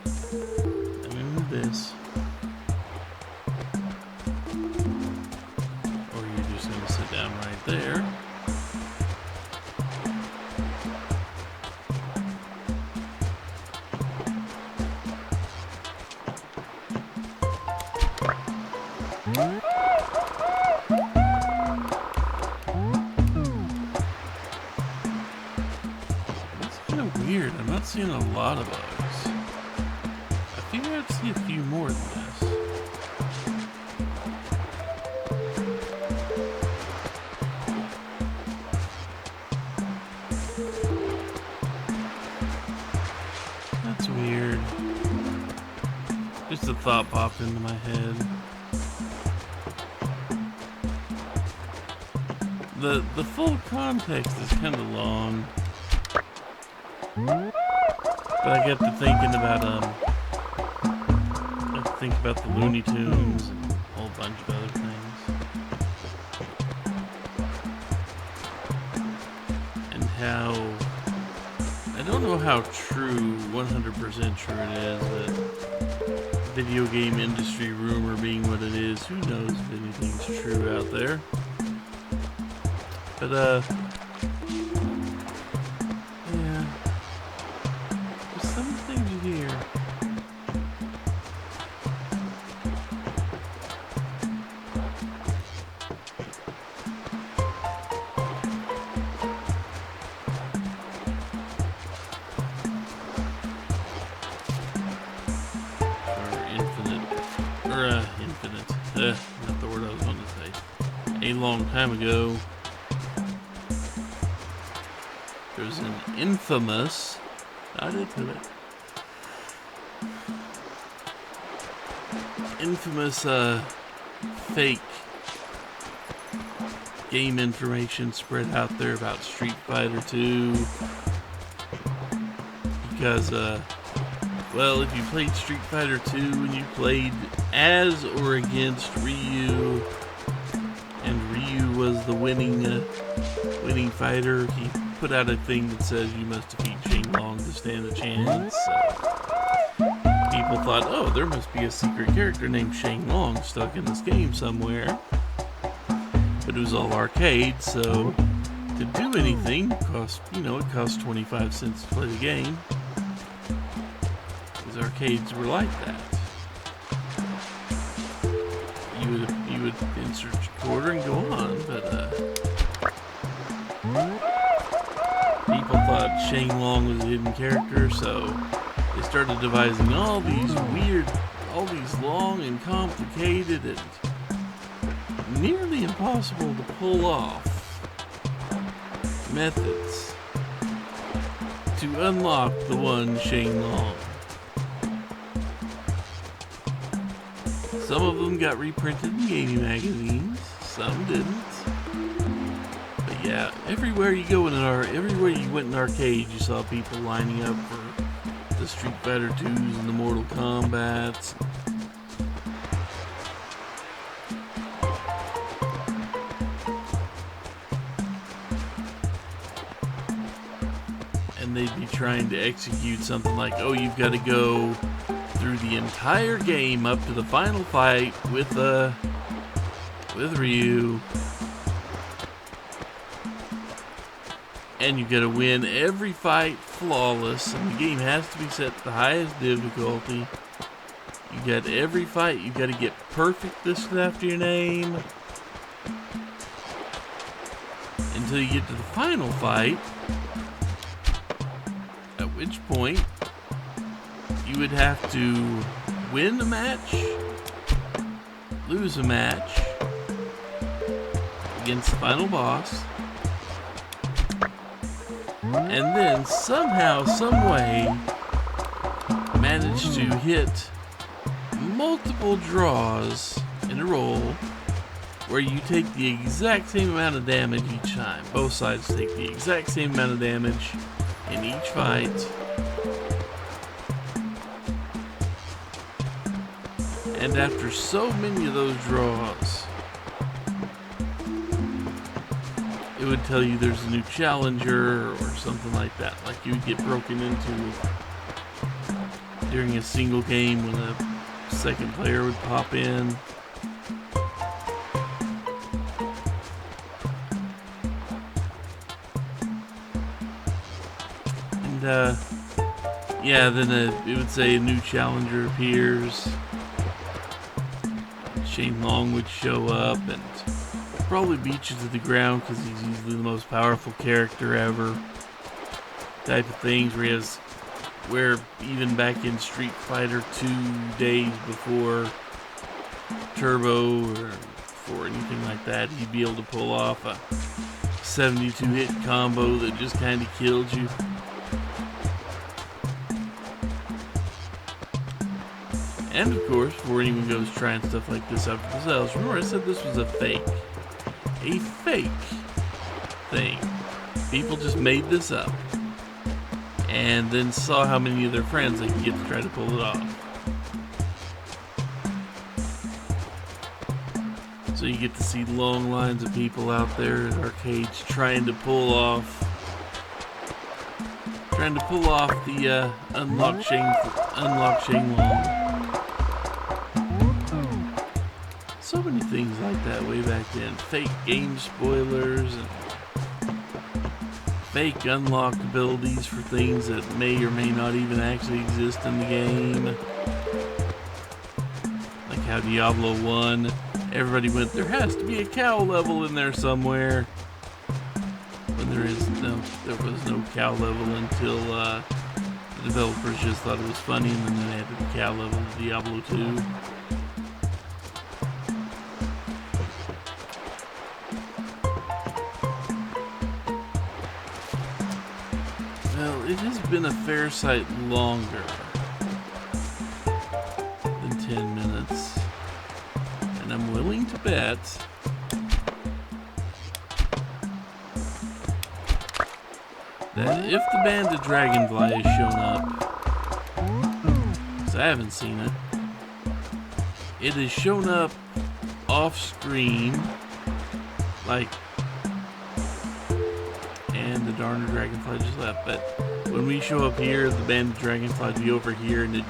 Let me move this. Or you're just gonna sit down right there. Weird, I'm not seeing a lot of bugs. I think I'd see a few more than this. That's weird. Just a thought popped into my head. The full context is kind of long. But I get to thinking about the Looney Tunes and a whole bunch of other things. And how I don't know how true, 100% true it is, but video game industry rumor being what it is, who knows if anything's true out there. But yeah. Some things you hear. Not the word I was going to say. A long time ago, there was an infamous, fake game information spread out there about Street Fighter 2 because well, if you played Street Fighter 2 and you played as or against Ryu and Ryu was the winning fighter, he put out a thing that says you must defeat Shane Long to stand a chance. People thought, oh, there must be a secret character named Shane Long stuck in this game somewhere. But it was all arcade, so to do anything it cost 25 cents to play the game. Because arcades were like that. You would insert your quarter and go on, but people thought Shane Long was a hidden character, so they started devising all these long and complicated and nearly impossible to pull off methods to unlock the one Shane Long. Some of them got reprinted in gaming magazines, some didn't. But yeah, everywhere you went in arcade, you saw people lining up for the Street Fighter 2s and the Mortal Kombats. And they'd be trying to execute something like, oh, you've got to go through the entire game up to the final fight with Ryu. And you gotta win every fight flawless, and the game has to be set to the highest difficulty. You got every fight, you gotta get perfect listed after your name. Until you get to the final fight, at which point you would have to win a match, lose a match against the final boss, and then somehow, someway, manage to hit multiple draws in a row where you take the exact same amount of damage each time. Both sides take the exact same amount of damage in each fight. And after so many of those draws, it it would tell you there's a new challenger or something like that. Like you would get broken into during a single game when a second player would pop in. And yeah, then it would say a new challenger appears. Shane Long would show up and probably beat you to the ground because he's usually the most powerful character ever. Type of things where even back in Street Fighter 2 days before Turbo or before anything like that, he'd be able to pull off a 72 hit combo that just kind of killed you. And of course, before anyone goes trying stuff like this out for themselves, remember I said this was a fake. A fake thing. People just made this up. And then saw how many of their friends they could get to try to pull it off. So you get to see long lines of people out there at arcades trying to pull off the unlock Shane Long. So many things like that way back then. Fake game spoilers and fake unlocked abilities for things that may or may not even actually exist in the game. Like how Diablo 1, everybody went, there has to be a cow level in there somewhere. When there was no cow level until the developers just thought it was funny and then they added the cow level to Diablo 2. It has been a fair sight longer than 10 minutes, and I'm willing to bet that if the banded dragonfly has shown up, because I haven't seen it, it has shown up off screen, like, and the darn dragonfly just left, but when we show up here, the banded dragonfly would be over here, and it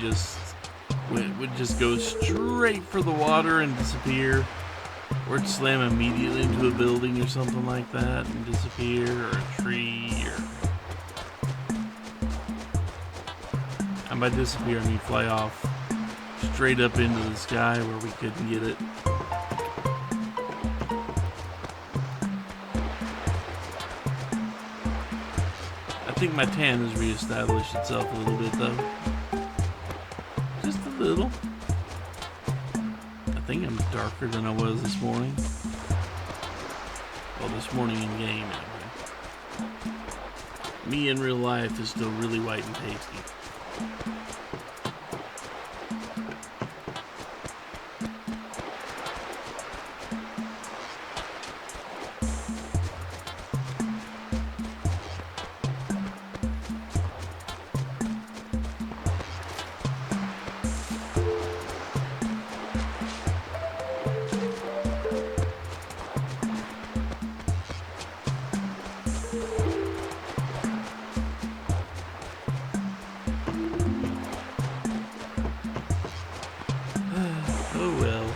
would just go straight for the water and disappear, or it'd slam immediately into a building or something like that and disappear, or a tree, or and by disappear I mean fly off straight up into the sky where we couldn't get it. I think my tan has reestablished itself a little bit though. Just a little. I think I'm darker than I was this morning. Well, this morning in game anyway. Me in real life is still really white and tasty. Oh well.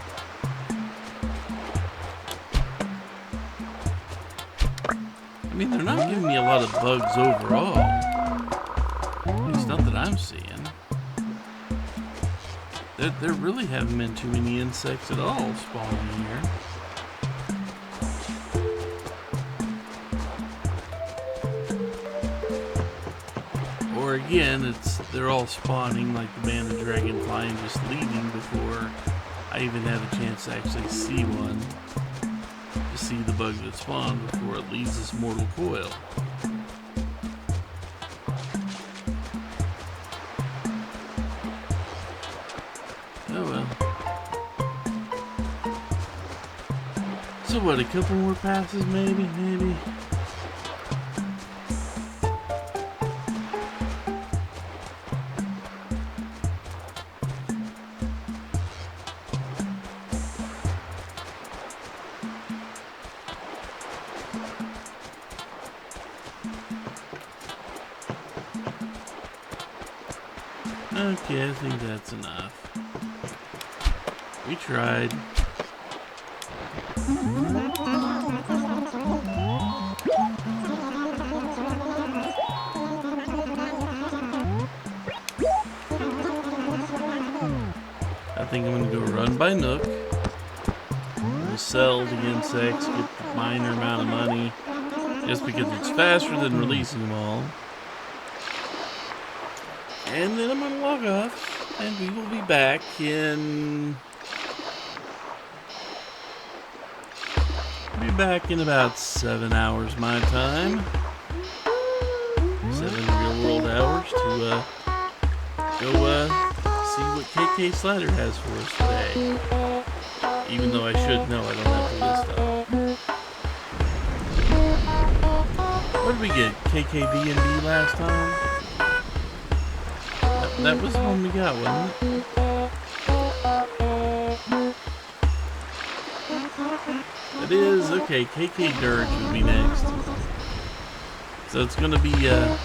I mean, they're not giving me a lot of bugs overall. At least not that I'm seeing. There really haven't been too many insects at all spawning here. Or again, they're all spawning like the banded dragonfly and just leaving before I even have a chance to actually see one. To see the bug that spawned before it leaves this mortal coil. Oh well. So what, a couple more passes maybe? Okay, I think that's enough. We tried. I think I'm gonna go run by Nook. We'll sell the insects, get the minor amount of money, just because it's faster than releasing them all. And then I'm gonna log off, and we will be back in... We'll be back in about 7 hours my time. 7 real world hours to go see what KK Slider has for us today. Even though I should know, I don't have the list up. What did we get? KKB&B last time? That was the one we got, wasn't it? It is. Okay, KK Dirge will be next. So it's gonna be a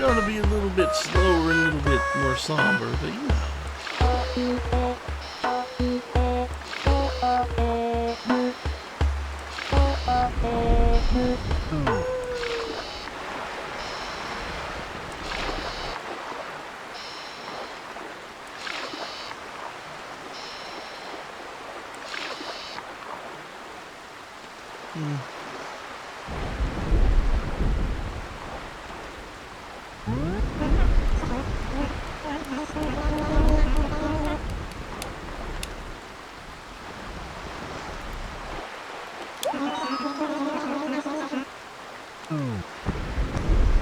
little bit slower and a little bit more somber, but you know.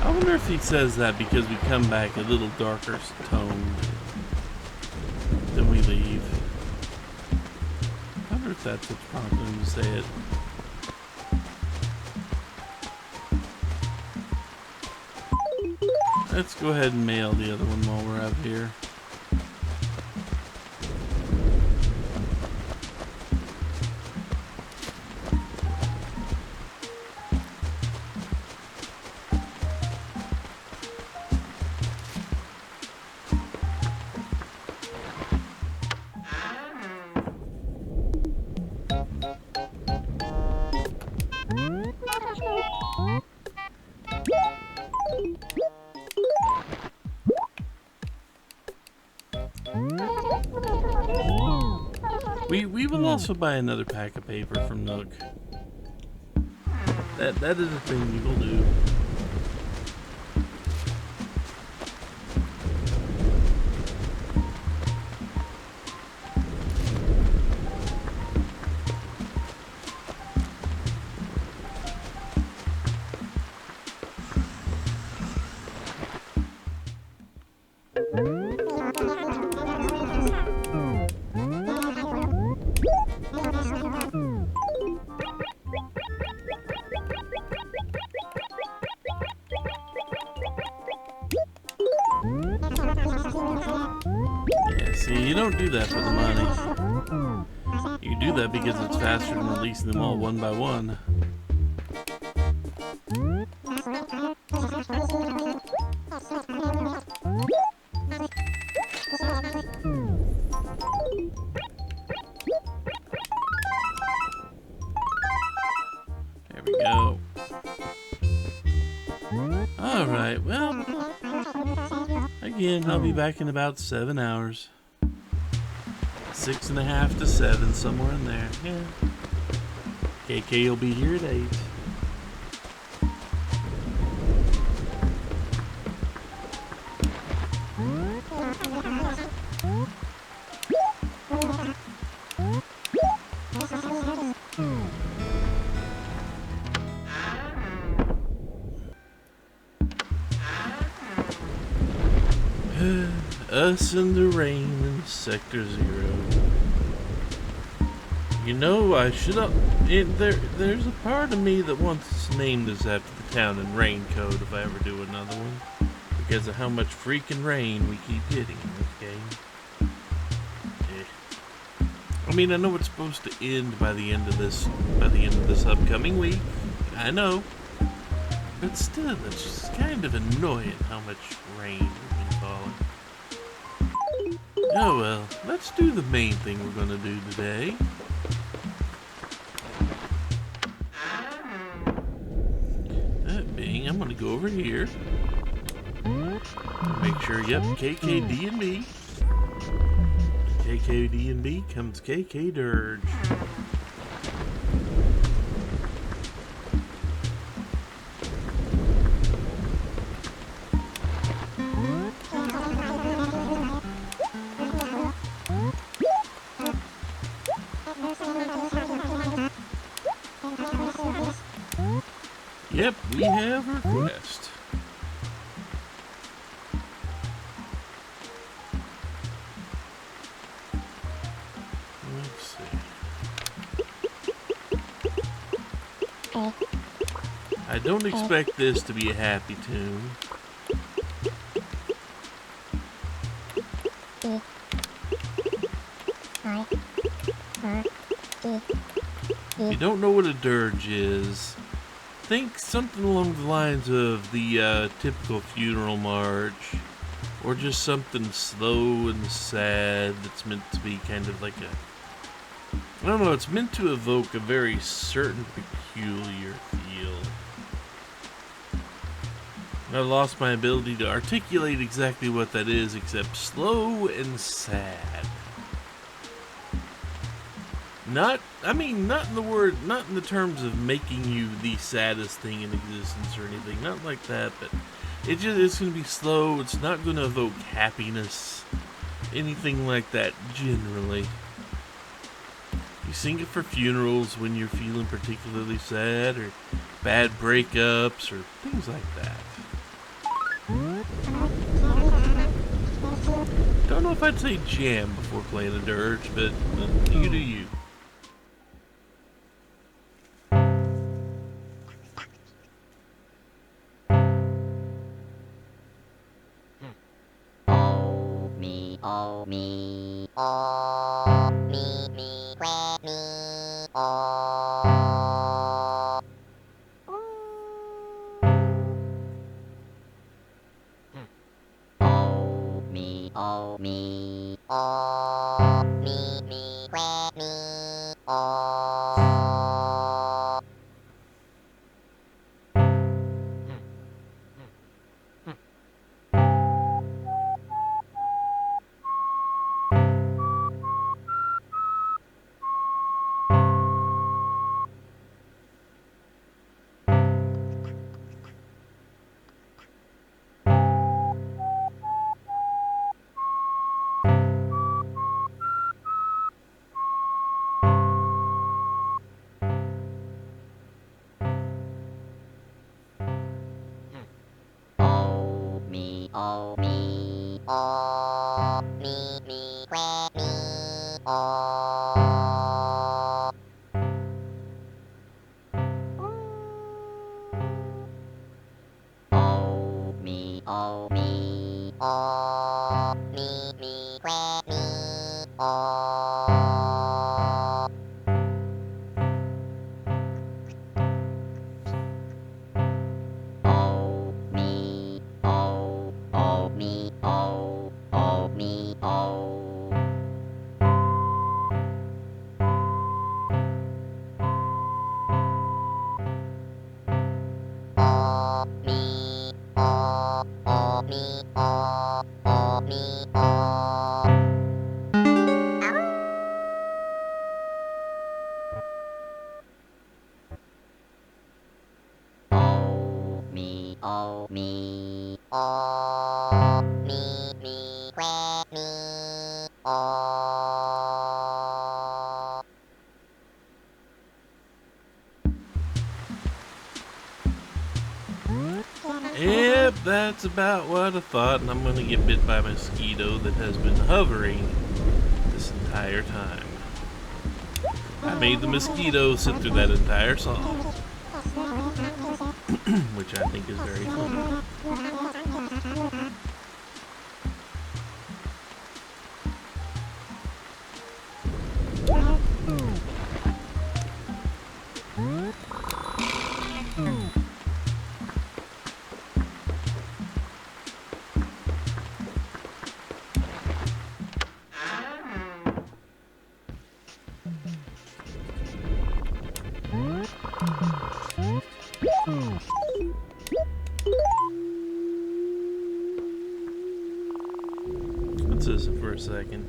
I wonder if he says that because we come back a little darker toned than we leave. I wonder if that's what's prompting him to say it. Let's go ahead and mail the other one while we're out here. We will also buy another pack of paper from Nook. That is a thing we will do. See, you don't do that for the money. You do that because it's faster than releasing them all one by one. There we go. Alright, well, again, I'll be back in about 7 hours. 6.5 to 7, somewhere in there. Yeah. KK will be here at 8. Us in the rain in Sector 0. You know, I should have... There's a part of me that wants to name this after the town in Raincoat if I ever do another one. Because of how much freaking rain we keep getting in this game. I mean, I know it's supposed to end by the end of this upcoming week. I know. But still, it's just kind of annoying how much rain we've been falling. Oh well, let's do the main thing we're gonna do today. That being, I'm gonna go over here. Make sure, yep, KKD&B. KKD&B comes KK Dirge. Yep, we have a request. Let's see. I don't expect this to be a happy tune. If you don't know what a dirge is, think something along the lines of the typical funeral march, or just something slow and sad that's meant to be kind of like I don't know, it's meant to evoke a very certain peculiar feel. I lost my ability to articulate exactly what that is, except slow and sad. Not in the terms of making you the saddest thing in existence or anything, not like that, but it's gonna be slow, it's not gonna evoke happiness, anything like that generally. You sing it for funerals when you're feeling particularly sad, or bad breakups, or things like that. Don't know if I'd say jam before playing a dirge, but you do you. Oh me, oh me, where me, oh. Oh me, oh me, oh me, where me, oh. Oh me, oh me, oh me, where me, oh. Oh me, oh me, oh me, where me, oh. Oh me, oh me, oh me, oh. Oh me, oh me, oh me, oh. Oh me, oh me, oh me, where me, oh. Yep, that's about what I thought, and I'm gonna get bit by a mosquito that has been hovering this entire time. I made the mosquito sit through that entire song, which I think is very funny. second.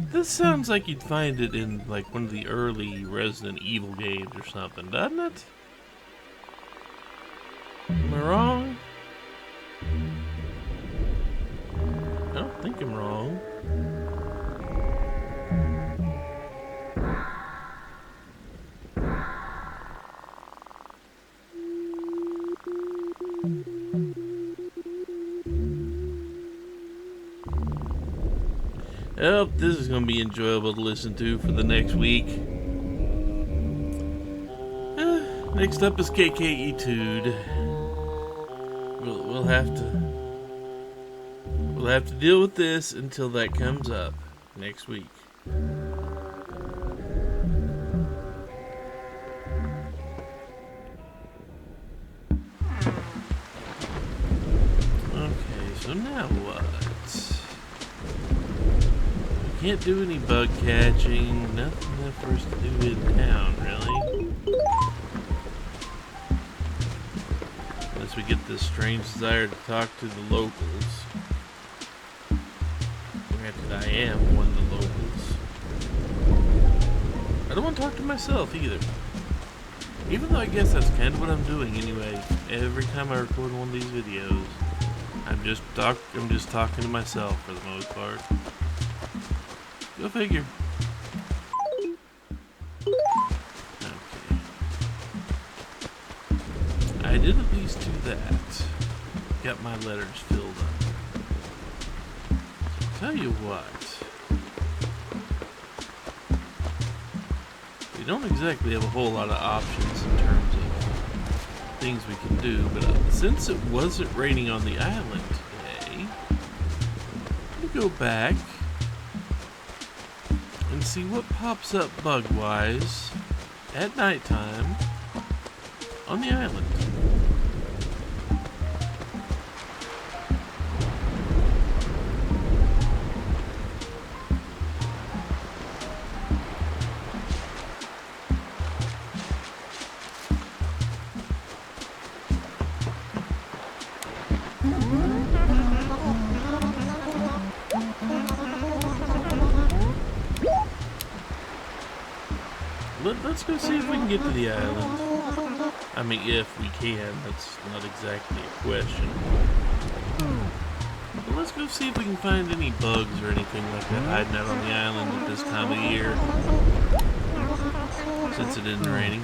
This sounds like you'd find it in like one of the early Resident Evil games or something, doesn't it? Am I wrong? I don't think I'm wrong. Well, this is going to be enjoyable to listen to for the next week. Next up is KKE2'd. We'll have to deal with this until that comes up next week. Okay, so now what? Can't do any bug catching, nothing left for us to do in town, really. Unless we get this strange desire to talk to the locals. Granted, I am one of the locals. I don't want to talk to myself either. Even though I guess that's kind of what I'm doing anyway. Every time I record one of these videos, I'm just talking to myself for the most part. Go figure. Okay. I did at least do that. Got my letters filled up. Tell you what. We don't exactly have a whole lot of options in terms of things we can do, but since it wasn't raining on the island today, I'm gonna go back and see what pops up bug-wise at nighttime on the island. Let's go see if we can get to the island. I mean, if we can, that's not exactly a question. But let's go see if we can find any bugs or anything like that hiding out on the island at this time of year. Since it isn't raining.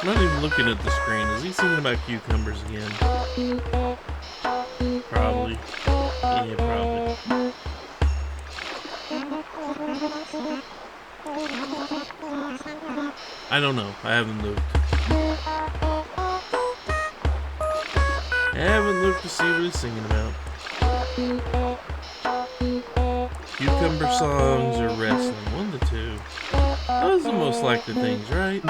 I'm not even looking at the screen. Is he singing about cucumbers again? Probably. Yeah, probably. I don't know. I haven't looked. I haven't looked to see what he's singing about. Cucumber songs or wrestling. One to two. Those are the most likely things, right?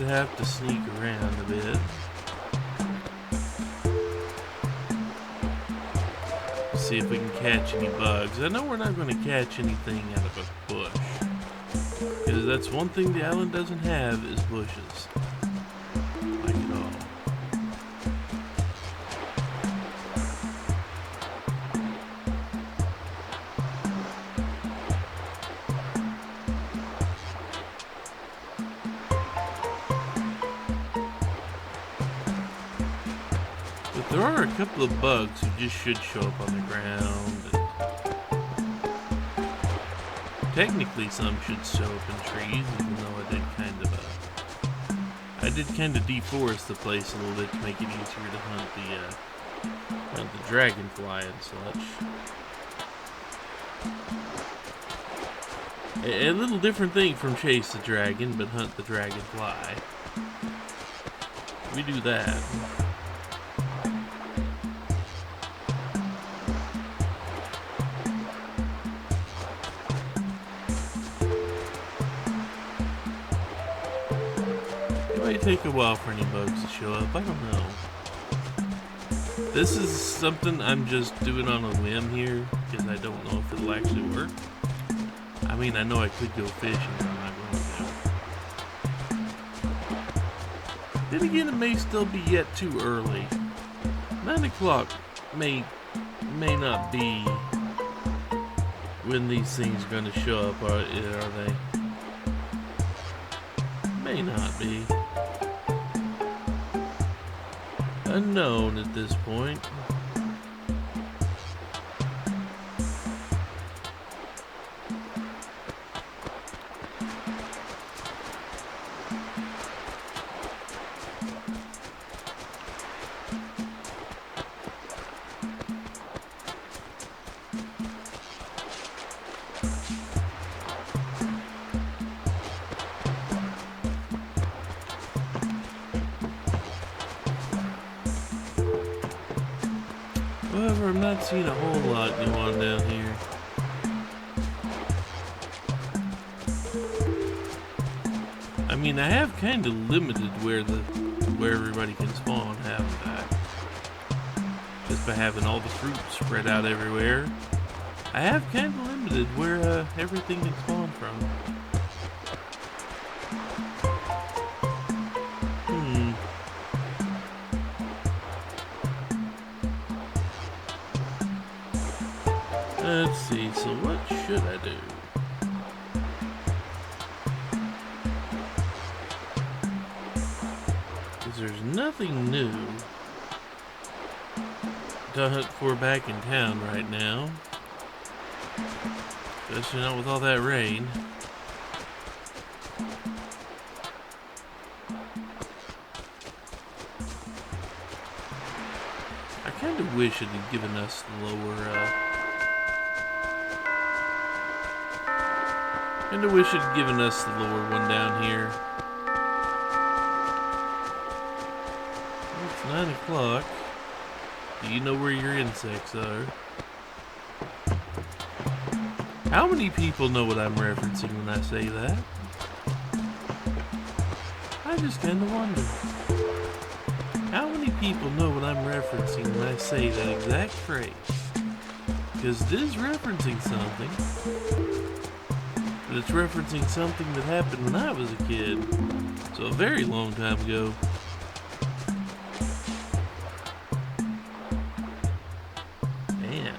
might have to sneak around a bit. See if we can catch any bugs. I know we're not going to catch anything out of a bush, because that's one thing the island doesn't have is bushes. Like at all. But there are a couple of bugs who just should show up on the ground. Technically, some should show up in trees, even though I did kind of deforest the place a little bit to make it easier to hunt the dragonfly and such. A little different thing from chase the dragon, but hunt the dragonfly. We do that. It might take a while for any bugs to show up, I don't know. This is something I'm just doing on a whim here, because I don't know if it'll actually work. I mean, I know I could go fishing, but I'm not going to. Then again, it may still be yet too early. 9 o'clock may not be when these things are going to show up, are they? May not be. Unknown at this point. However, I'm not seeing a whole lot go on down here. I mean, I have kind of limited where everybody can spawn, haven't I? Just by having all the fruit spread out everywhere, I have kind of limited where everything can spawn from. Let's see, so what should I do? Because there's nothing new to hunt for back in town right now. Especially not with all that rain. I kind of wish it had given us the lower, Kinda wish it had given us the lower one down here. It's 9 o'clock. Do you know where your insects are? How many people know what I'm referencing when I say that? I just kinda wonder. How many people know what I'm referencing when I say that exact phrase? Because it is referencing something. But it's referencing something that happened when I was a kid. So a very long time ago. Man.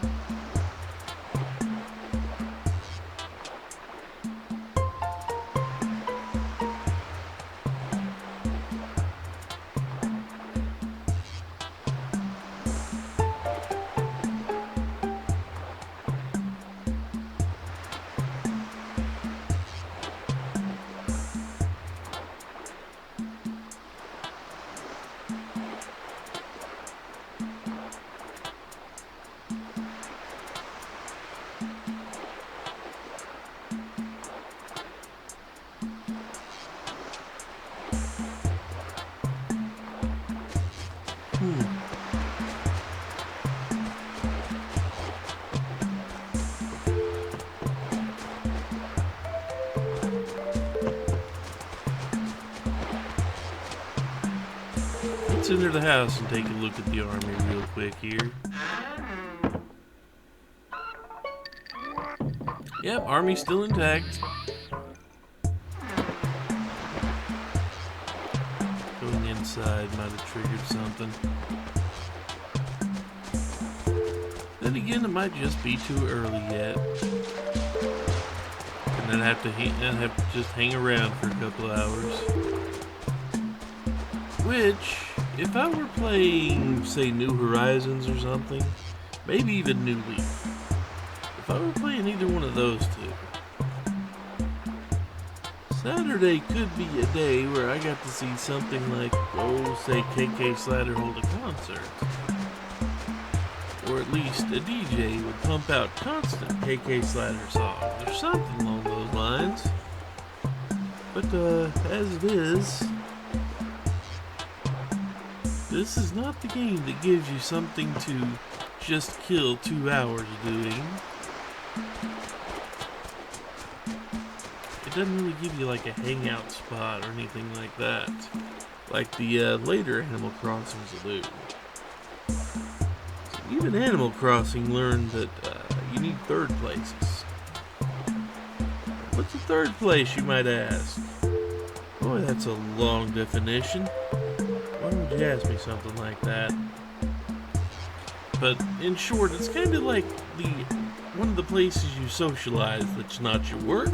Let's enter the house and take a look at the army real quick here. Yep, army's still intact. Going inside might have triggered something. Then again, it might just be too early yet. And then I'd have to just hang around for a couple of hours. Which, if I were playing, say, New Horizons or something, maybe even New Leaf. If I were playing either one of those two, Saturday could be a day where I got to see something like, oh, say, KK Slider hold a concert. Or at least a DJ would pump out constant KK Slider songs, or something along those lines. But, as it is, this is not the game that gives you something to just kill 2 hours doing. It doesn't really give you like a hangout spot or anything like that, like the later Animal Crossings will do. So even Animal Crossing learned that you need third places. What's a third place, you might ask? Boy, that's a long definition. Why would you ask me something like that? But in short, it's kind of like one of the places you socialize that's not your work,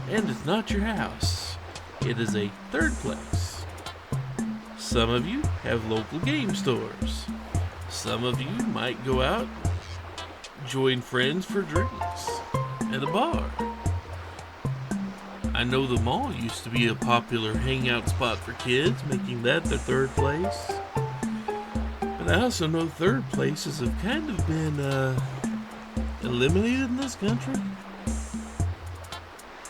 and it's not your house. It is a third place. Some of you have local game stores. Some of you might go out, join friends for drinks at a bar. I know the mall used to be a popular hangout spot for kids, making that their third place. But I also know third places have kind of been eliminated in this country.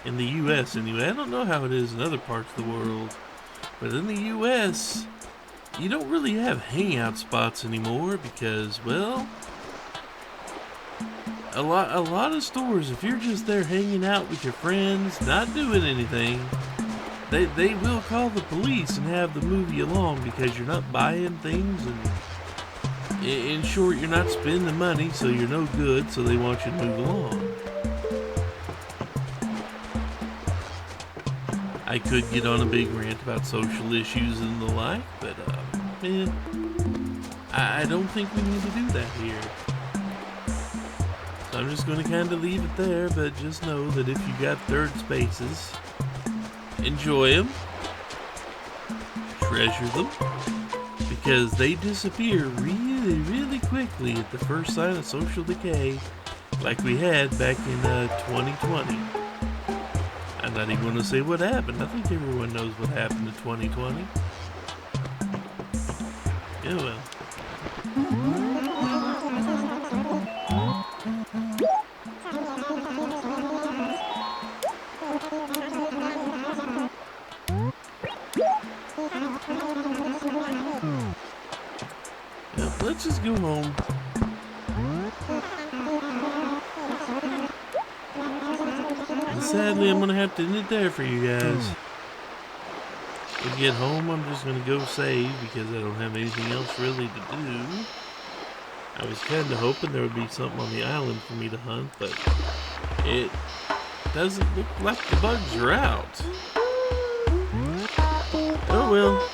In the U.S. anyway. I don't know how it is in other parts of the world. But in the U.S., you don't really have hangout spots anymore because, well, a lot of stores, if you're just there hanging out with your friends, not doing anything, they will call the police and have them move you along because you're not buying things, and in short, you're not spending money, so you're no good, so they want you to move along. I could get on a big rant about social issues and the like, but I don't think we need to do that here. So I'm just going to kind of leave it there, but just know that if you got third spaces, enjoy them, treasure them, because they disappear really, really quickly at the first sign of social decay, like we had back in 2020. I'm not even going to say what happened. I think everyone knows what happened in 2020. Yeah, well. Yeah, let's just go home. And sadly, I'm going to have to end it there for you guys. When we get home, I'm just going to go save because I don't have anything else really to do. I was kind of hoping there would be something on the island for me to hunt, but it doesn't look like the bugs are out. Oh well.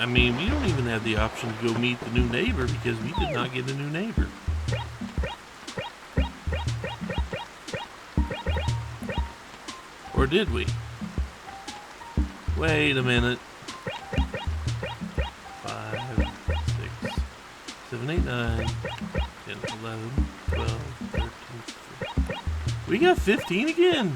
I mean, we don't even have the option to go meet the new neighbor because we did not get a new neighbor. Or did we? Wait a minute. 5, 6, 7, 8, 9, 10, 11, 12, 13, 14. We got 15 again.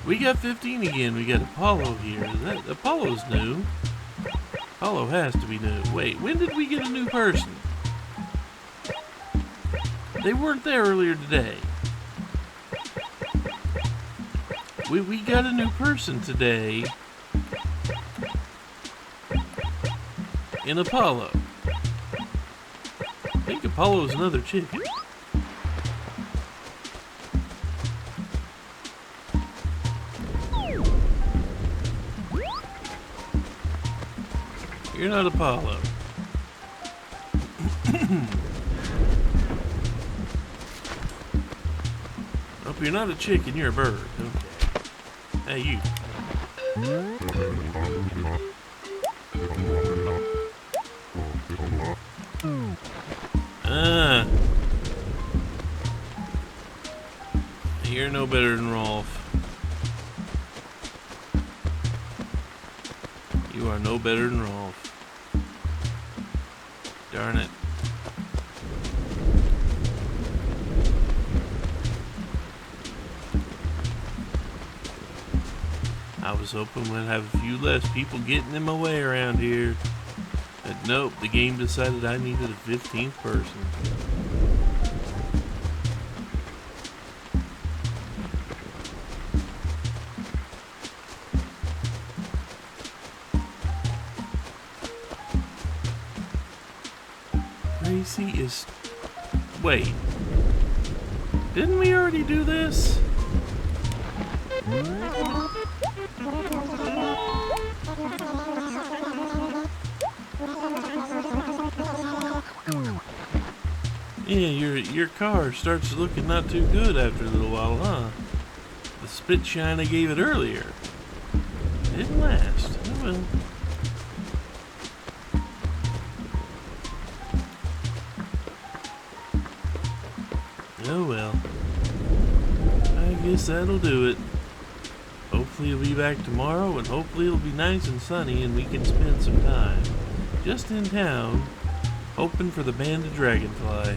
We got 15 again. We got Apollo here. Apollo's new. Apollo has to be new. Wait, when did we get a new person? They weren't there earlier today. We got a new person today in Apollo. I think Apollo's another chicken. You're not Apollo. Hope you're not a chicken, you're a bird. Okay. Hey, you. You're no better than Rolf. You are no better than Rolf. Darn it. I was hoping we'd have a few less people getting in my way around here. But nope, the game decided I needed a 15th person. Gracie is... Wait. Didn't we already do this? Yeah, your car starts looking not too good after a little while, huh? The spit shine I gave it earlier didn't last. Oh well. Oh well. I guess that'll do it. Hopefully you'll be back tomorrow, and hopefully it'll be nice and sunny and we can spend some time just in town hoping for the banded dragonfly.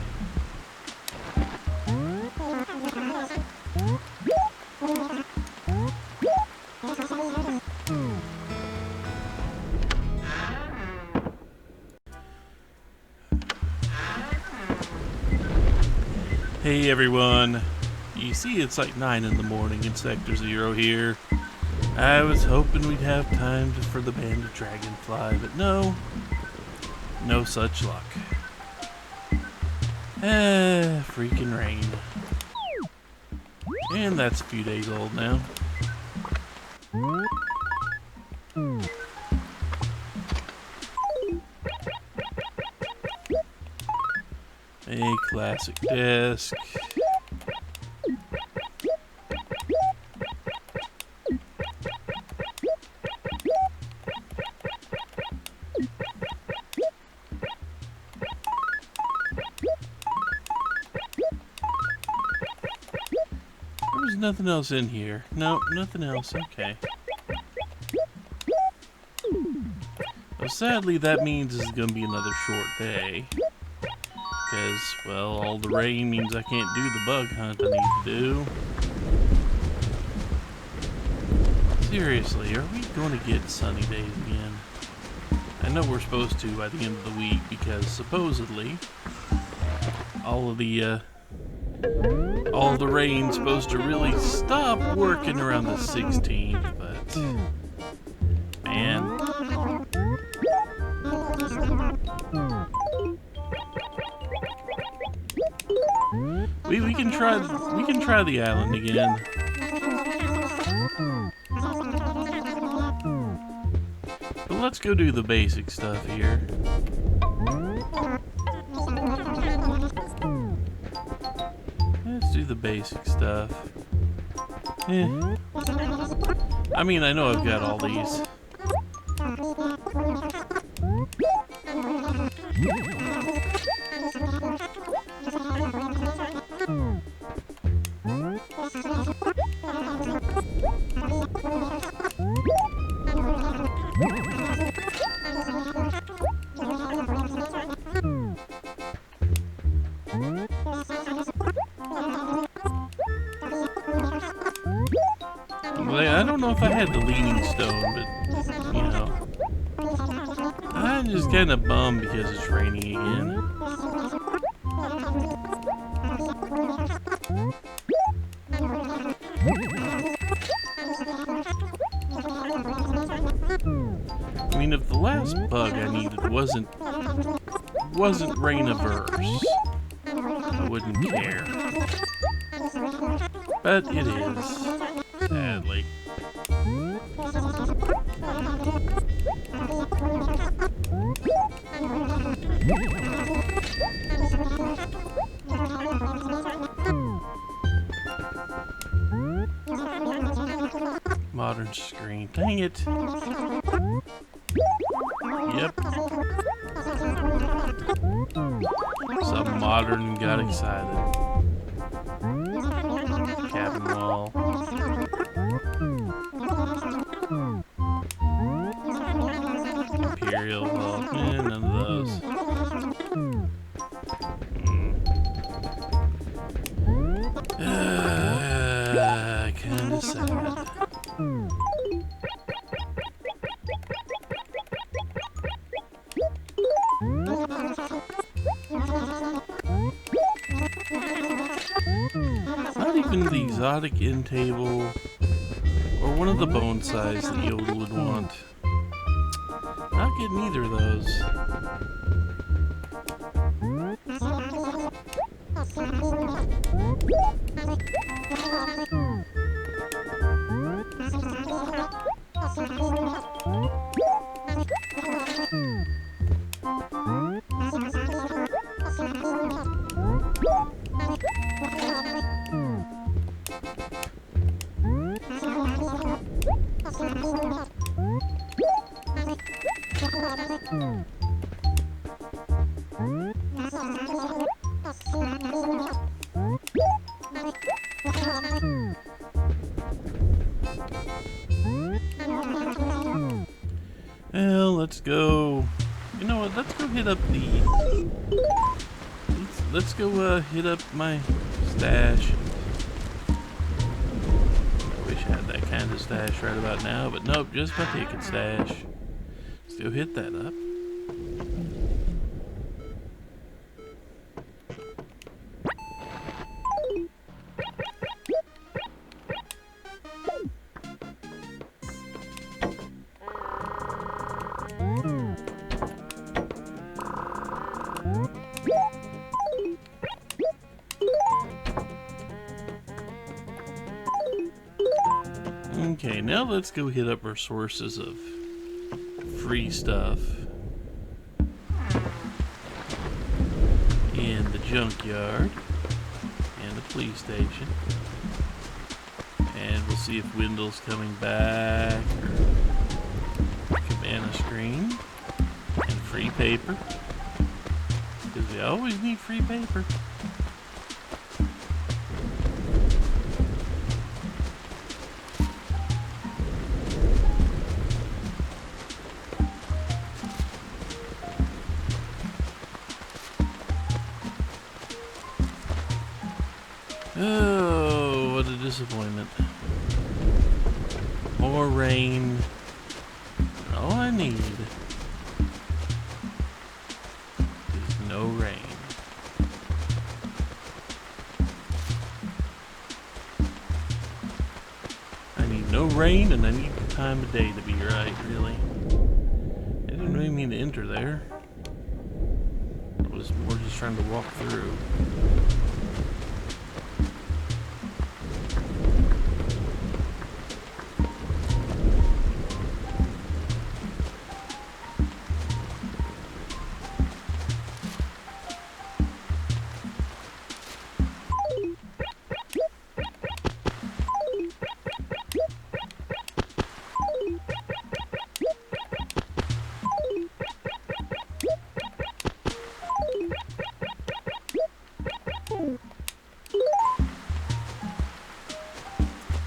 Hey everyone. You see it's like 9 in the morning in Sector 0 here. I was hoping we'd have time for the banded dragonfly, but no. No such luck. Freaking rain. And that's a few days old now. A classic desk. There's nothing else in here. No, nothing else. Okay. Well, sadly, that means it's going to be another short day. Because, well, all the rain means I can't do the bug hunt I need to do. Seriously, are we going to get sunny days again? I know we're supposed to by the end of the week because supposedly all the rain's supposed to really stop working around the 16th, but man. We can try the island again. But let's go do the basic stuff here. Let's do the basic stuff. I mean, I know I've got all these. Like, I don't know if I had the leaning stone, but, you know. I'm just kind of bummed because it's raining again. I mean, if the last bug I needed wasn't rain averse, I wouldn't care. But it is, sadly. Modern screen. Dang it. Yep. Some modern got excited. Cabin wall. Imperial wall. None of those. Kinda sad. Not even the exotic end table or one of the bone size that Yoda would want. Not getting either of those. Well, let's go. You know what? Let's go hit up the. Let's go hit up my stash. I wish I had that kind of stash right about now, but nope, just my ticket stash. Let's go hit that up. Okay, now let's go hit up our sources of free stuff in the junkyard and the police station. And we'll see if Wendell's coming back, or cabana screen, and free paper, because we always need free paper. Oh, what a disappointment. More rain. All I need is no rain. I need no rain, and I need the time of day to be right, really. I didn't really mean to enter there. I was more just trying to walk through.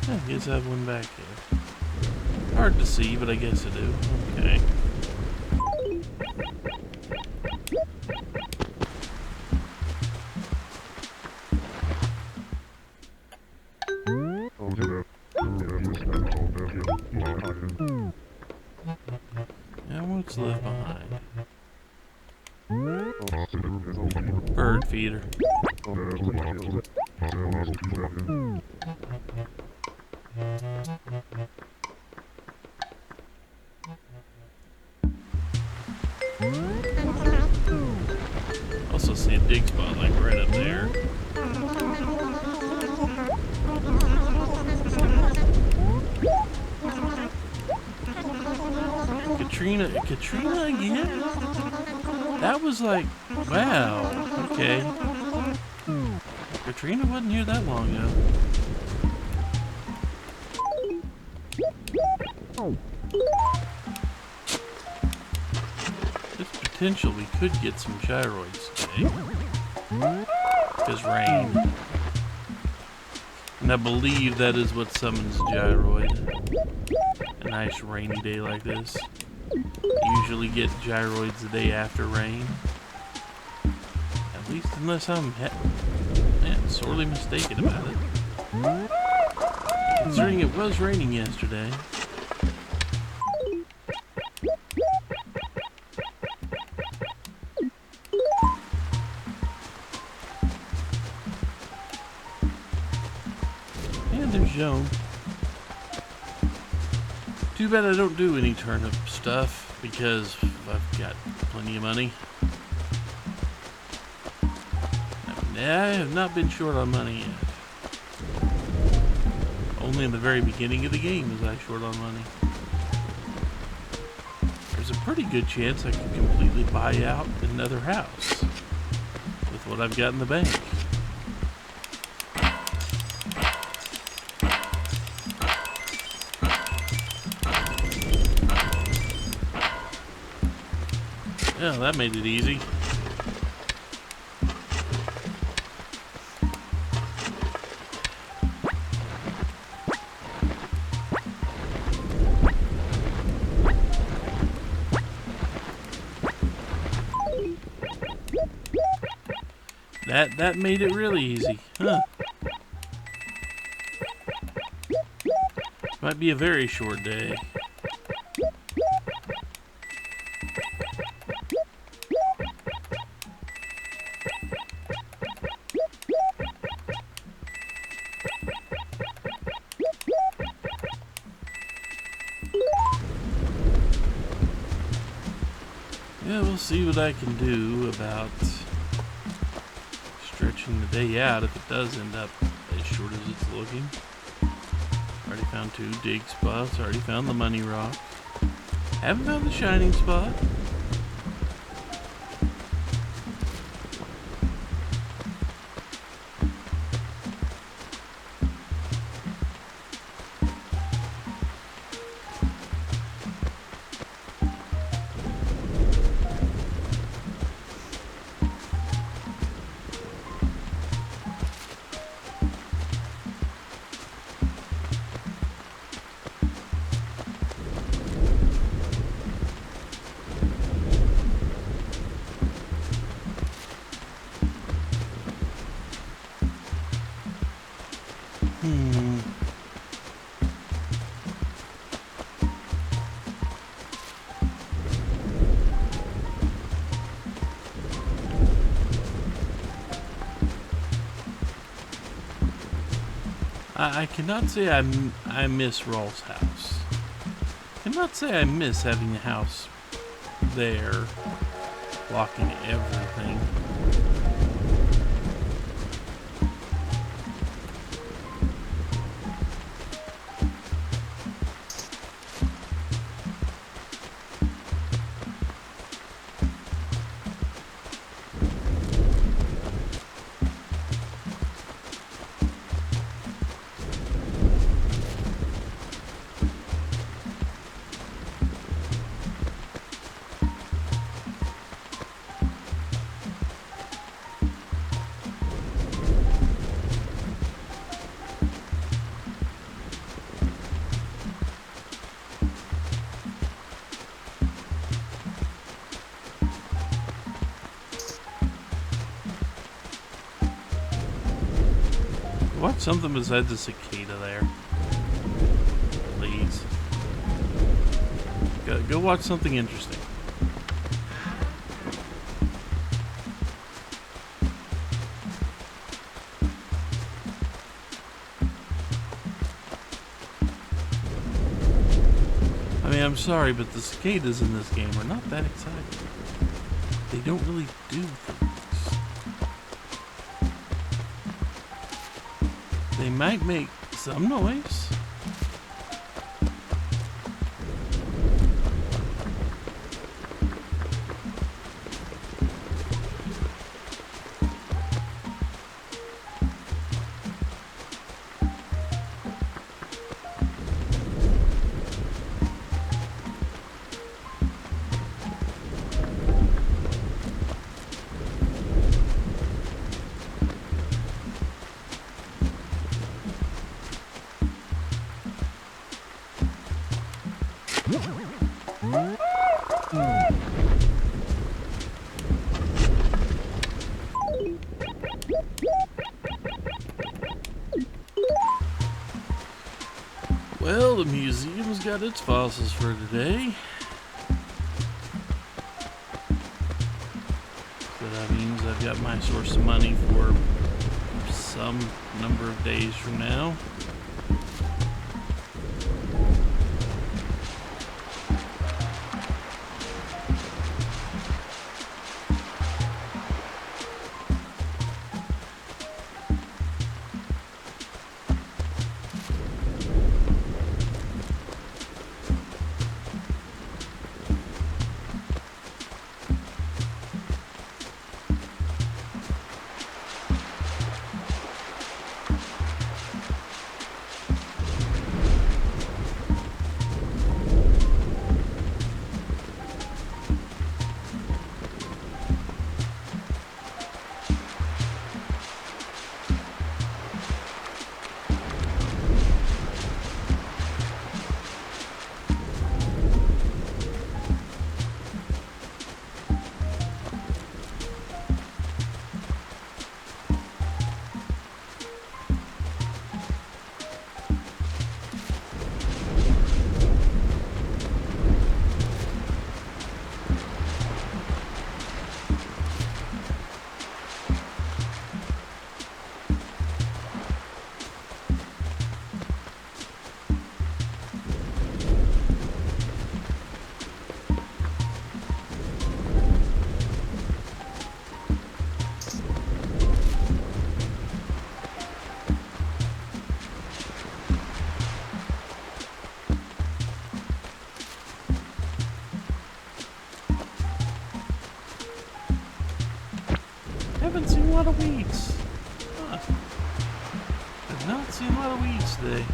I guess I have one back here. Hard to see, but I guess I do. Okay. And what's left behind? Bird feeder. Also see a dig spot like right up there. Katrina again? That was like, wow, okay. Katrina wasn't here that long ago. There's potential we could get some gyroids today. Because rain. And I believe that is what summons gyroid. A nice rainy day like this. Usually get gyroids the day after rain. At least unless I'm sorely mistaken about it. Considering it was raining yesterday. And there's Joan. Too bad I don't do any turnip stuff because I've got plenty of money. I have not been short on money yet. Only in the very beginning of the game was I short on money. There's a pretty good chance I could completely buy out another house with what I've got in the bank. Yeah, that made it easy. That made it really easy, huh? Might be a very short day. Yeah, we'll see what I can do about stretching the day out if it does end up as short as it's looking. Already found 2 dig spots, already found the money rock. Haven't found the shining spot. I cannot say I miss Rawls' house. I cannot say I miss having a house there, blocking everything. something besides a cicada there. Please. Go watch something interesting. I mean, I'm sorry, but the cicadas in this game are not that exciting. They don't really do things. They might make some noise. Well, the museum's got its fossils for today. So that means I've got my source of money for some number of days from now. Haven't seen a lot of weeds. Huh. I've not seen a lot of weeds today.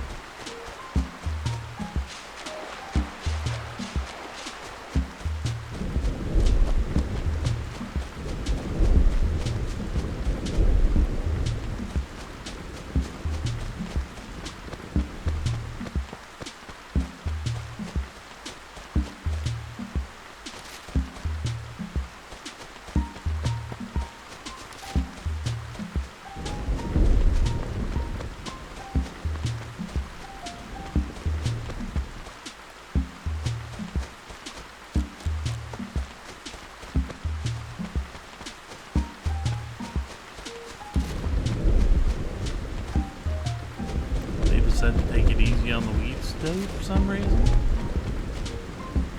Decided to take it easy on the weeds today for some reason?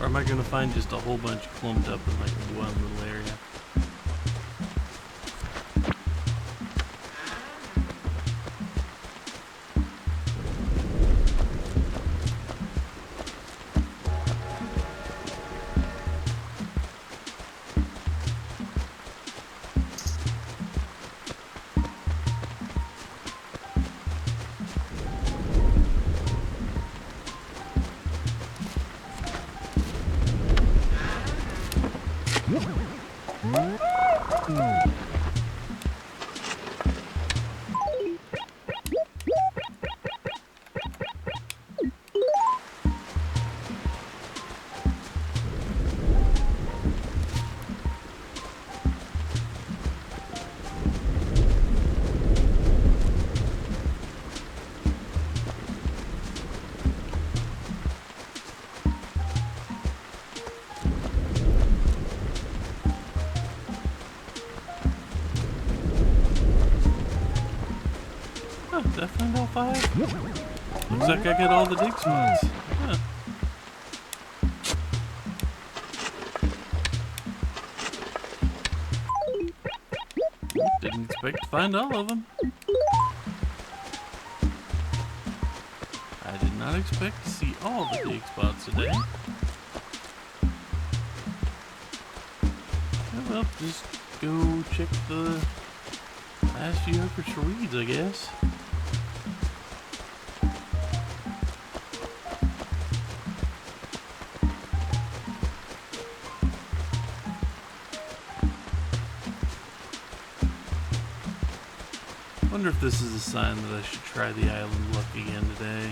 Or am I going to find just a whole bunch clumped up in like one little area? 5? Looks like I got all the dig spots. Huh. Didn't expect to find all of them. I did not expect to see all the dig spots today. Well, just go check the last few acres for weeds, I guess. Wonder if this is a sign that I should try the island luck again today.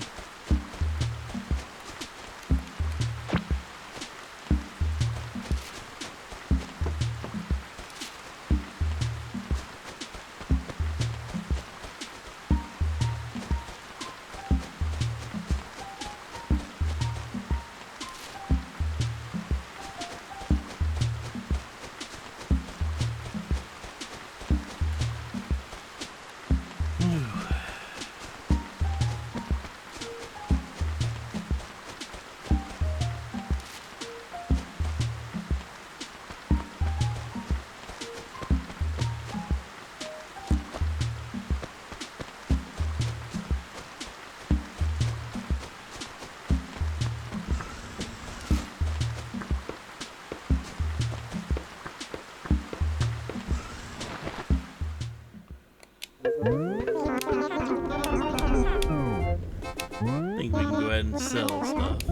I think we can go ahead and sell stuff. I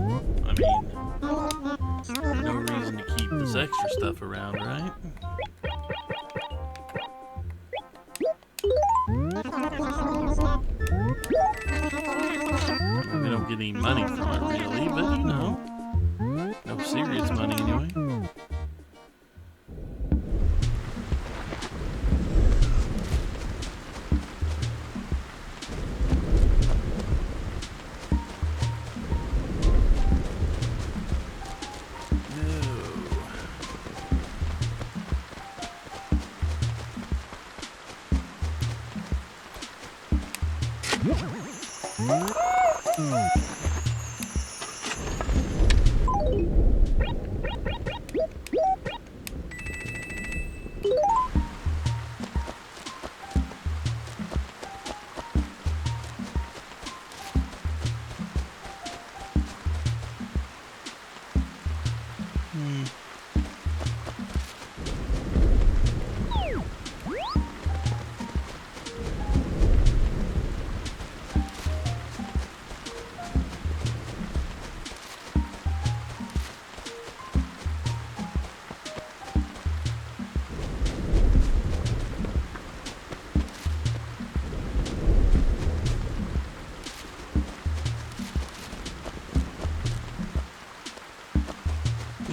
mean, there's no reason to keep this extra stuff around, right? We don't get any money from it really, but you know, no serious money anyway.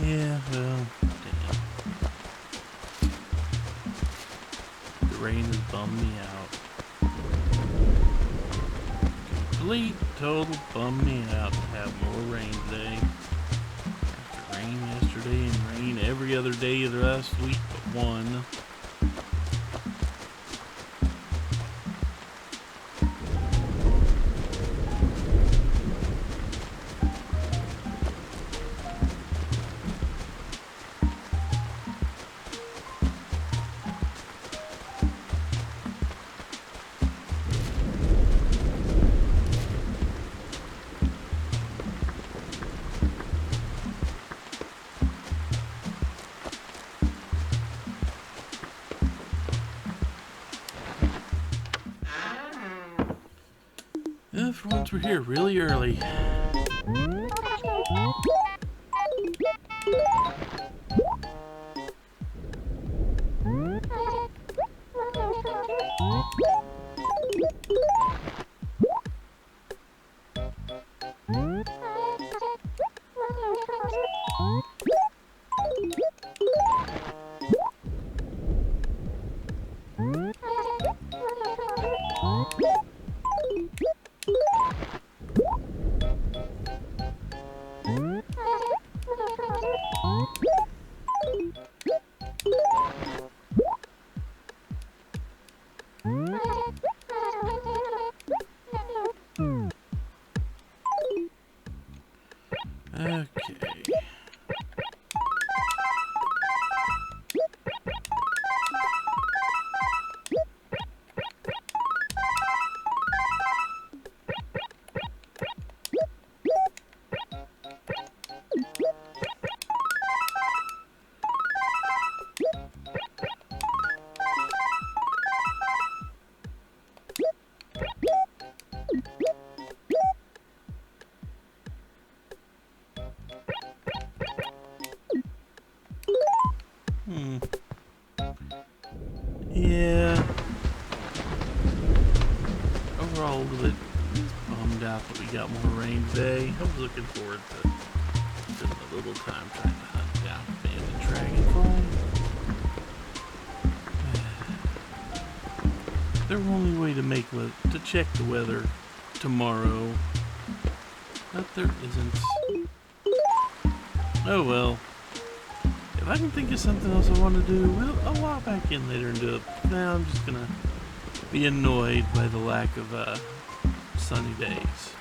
Yeah, well, damn. The rain has bummed me out. Complete, total bummed me out to have more rain today. After rain yesterday and rain every other day of the last week but one. Yeah, for once we're here really early. Okay. Yeah. Overall, a little bit bummed out that we got more rain today. I was looking forward to spending a little time trying to hunt down abandoned dragonfly. Their only way to check the weather tomorrow, but there isn't. Oh well. If I can think of something else I want to do, well, I'll log back in later and do it. Now I'm just gonna be annoyed by the lack of sunny days.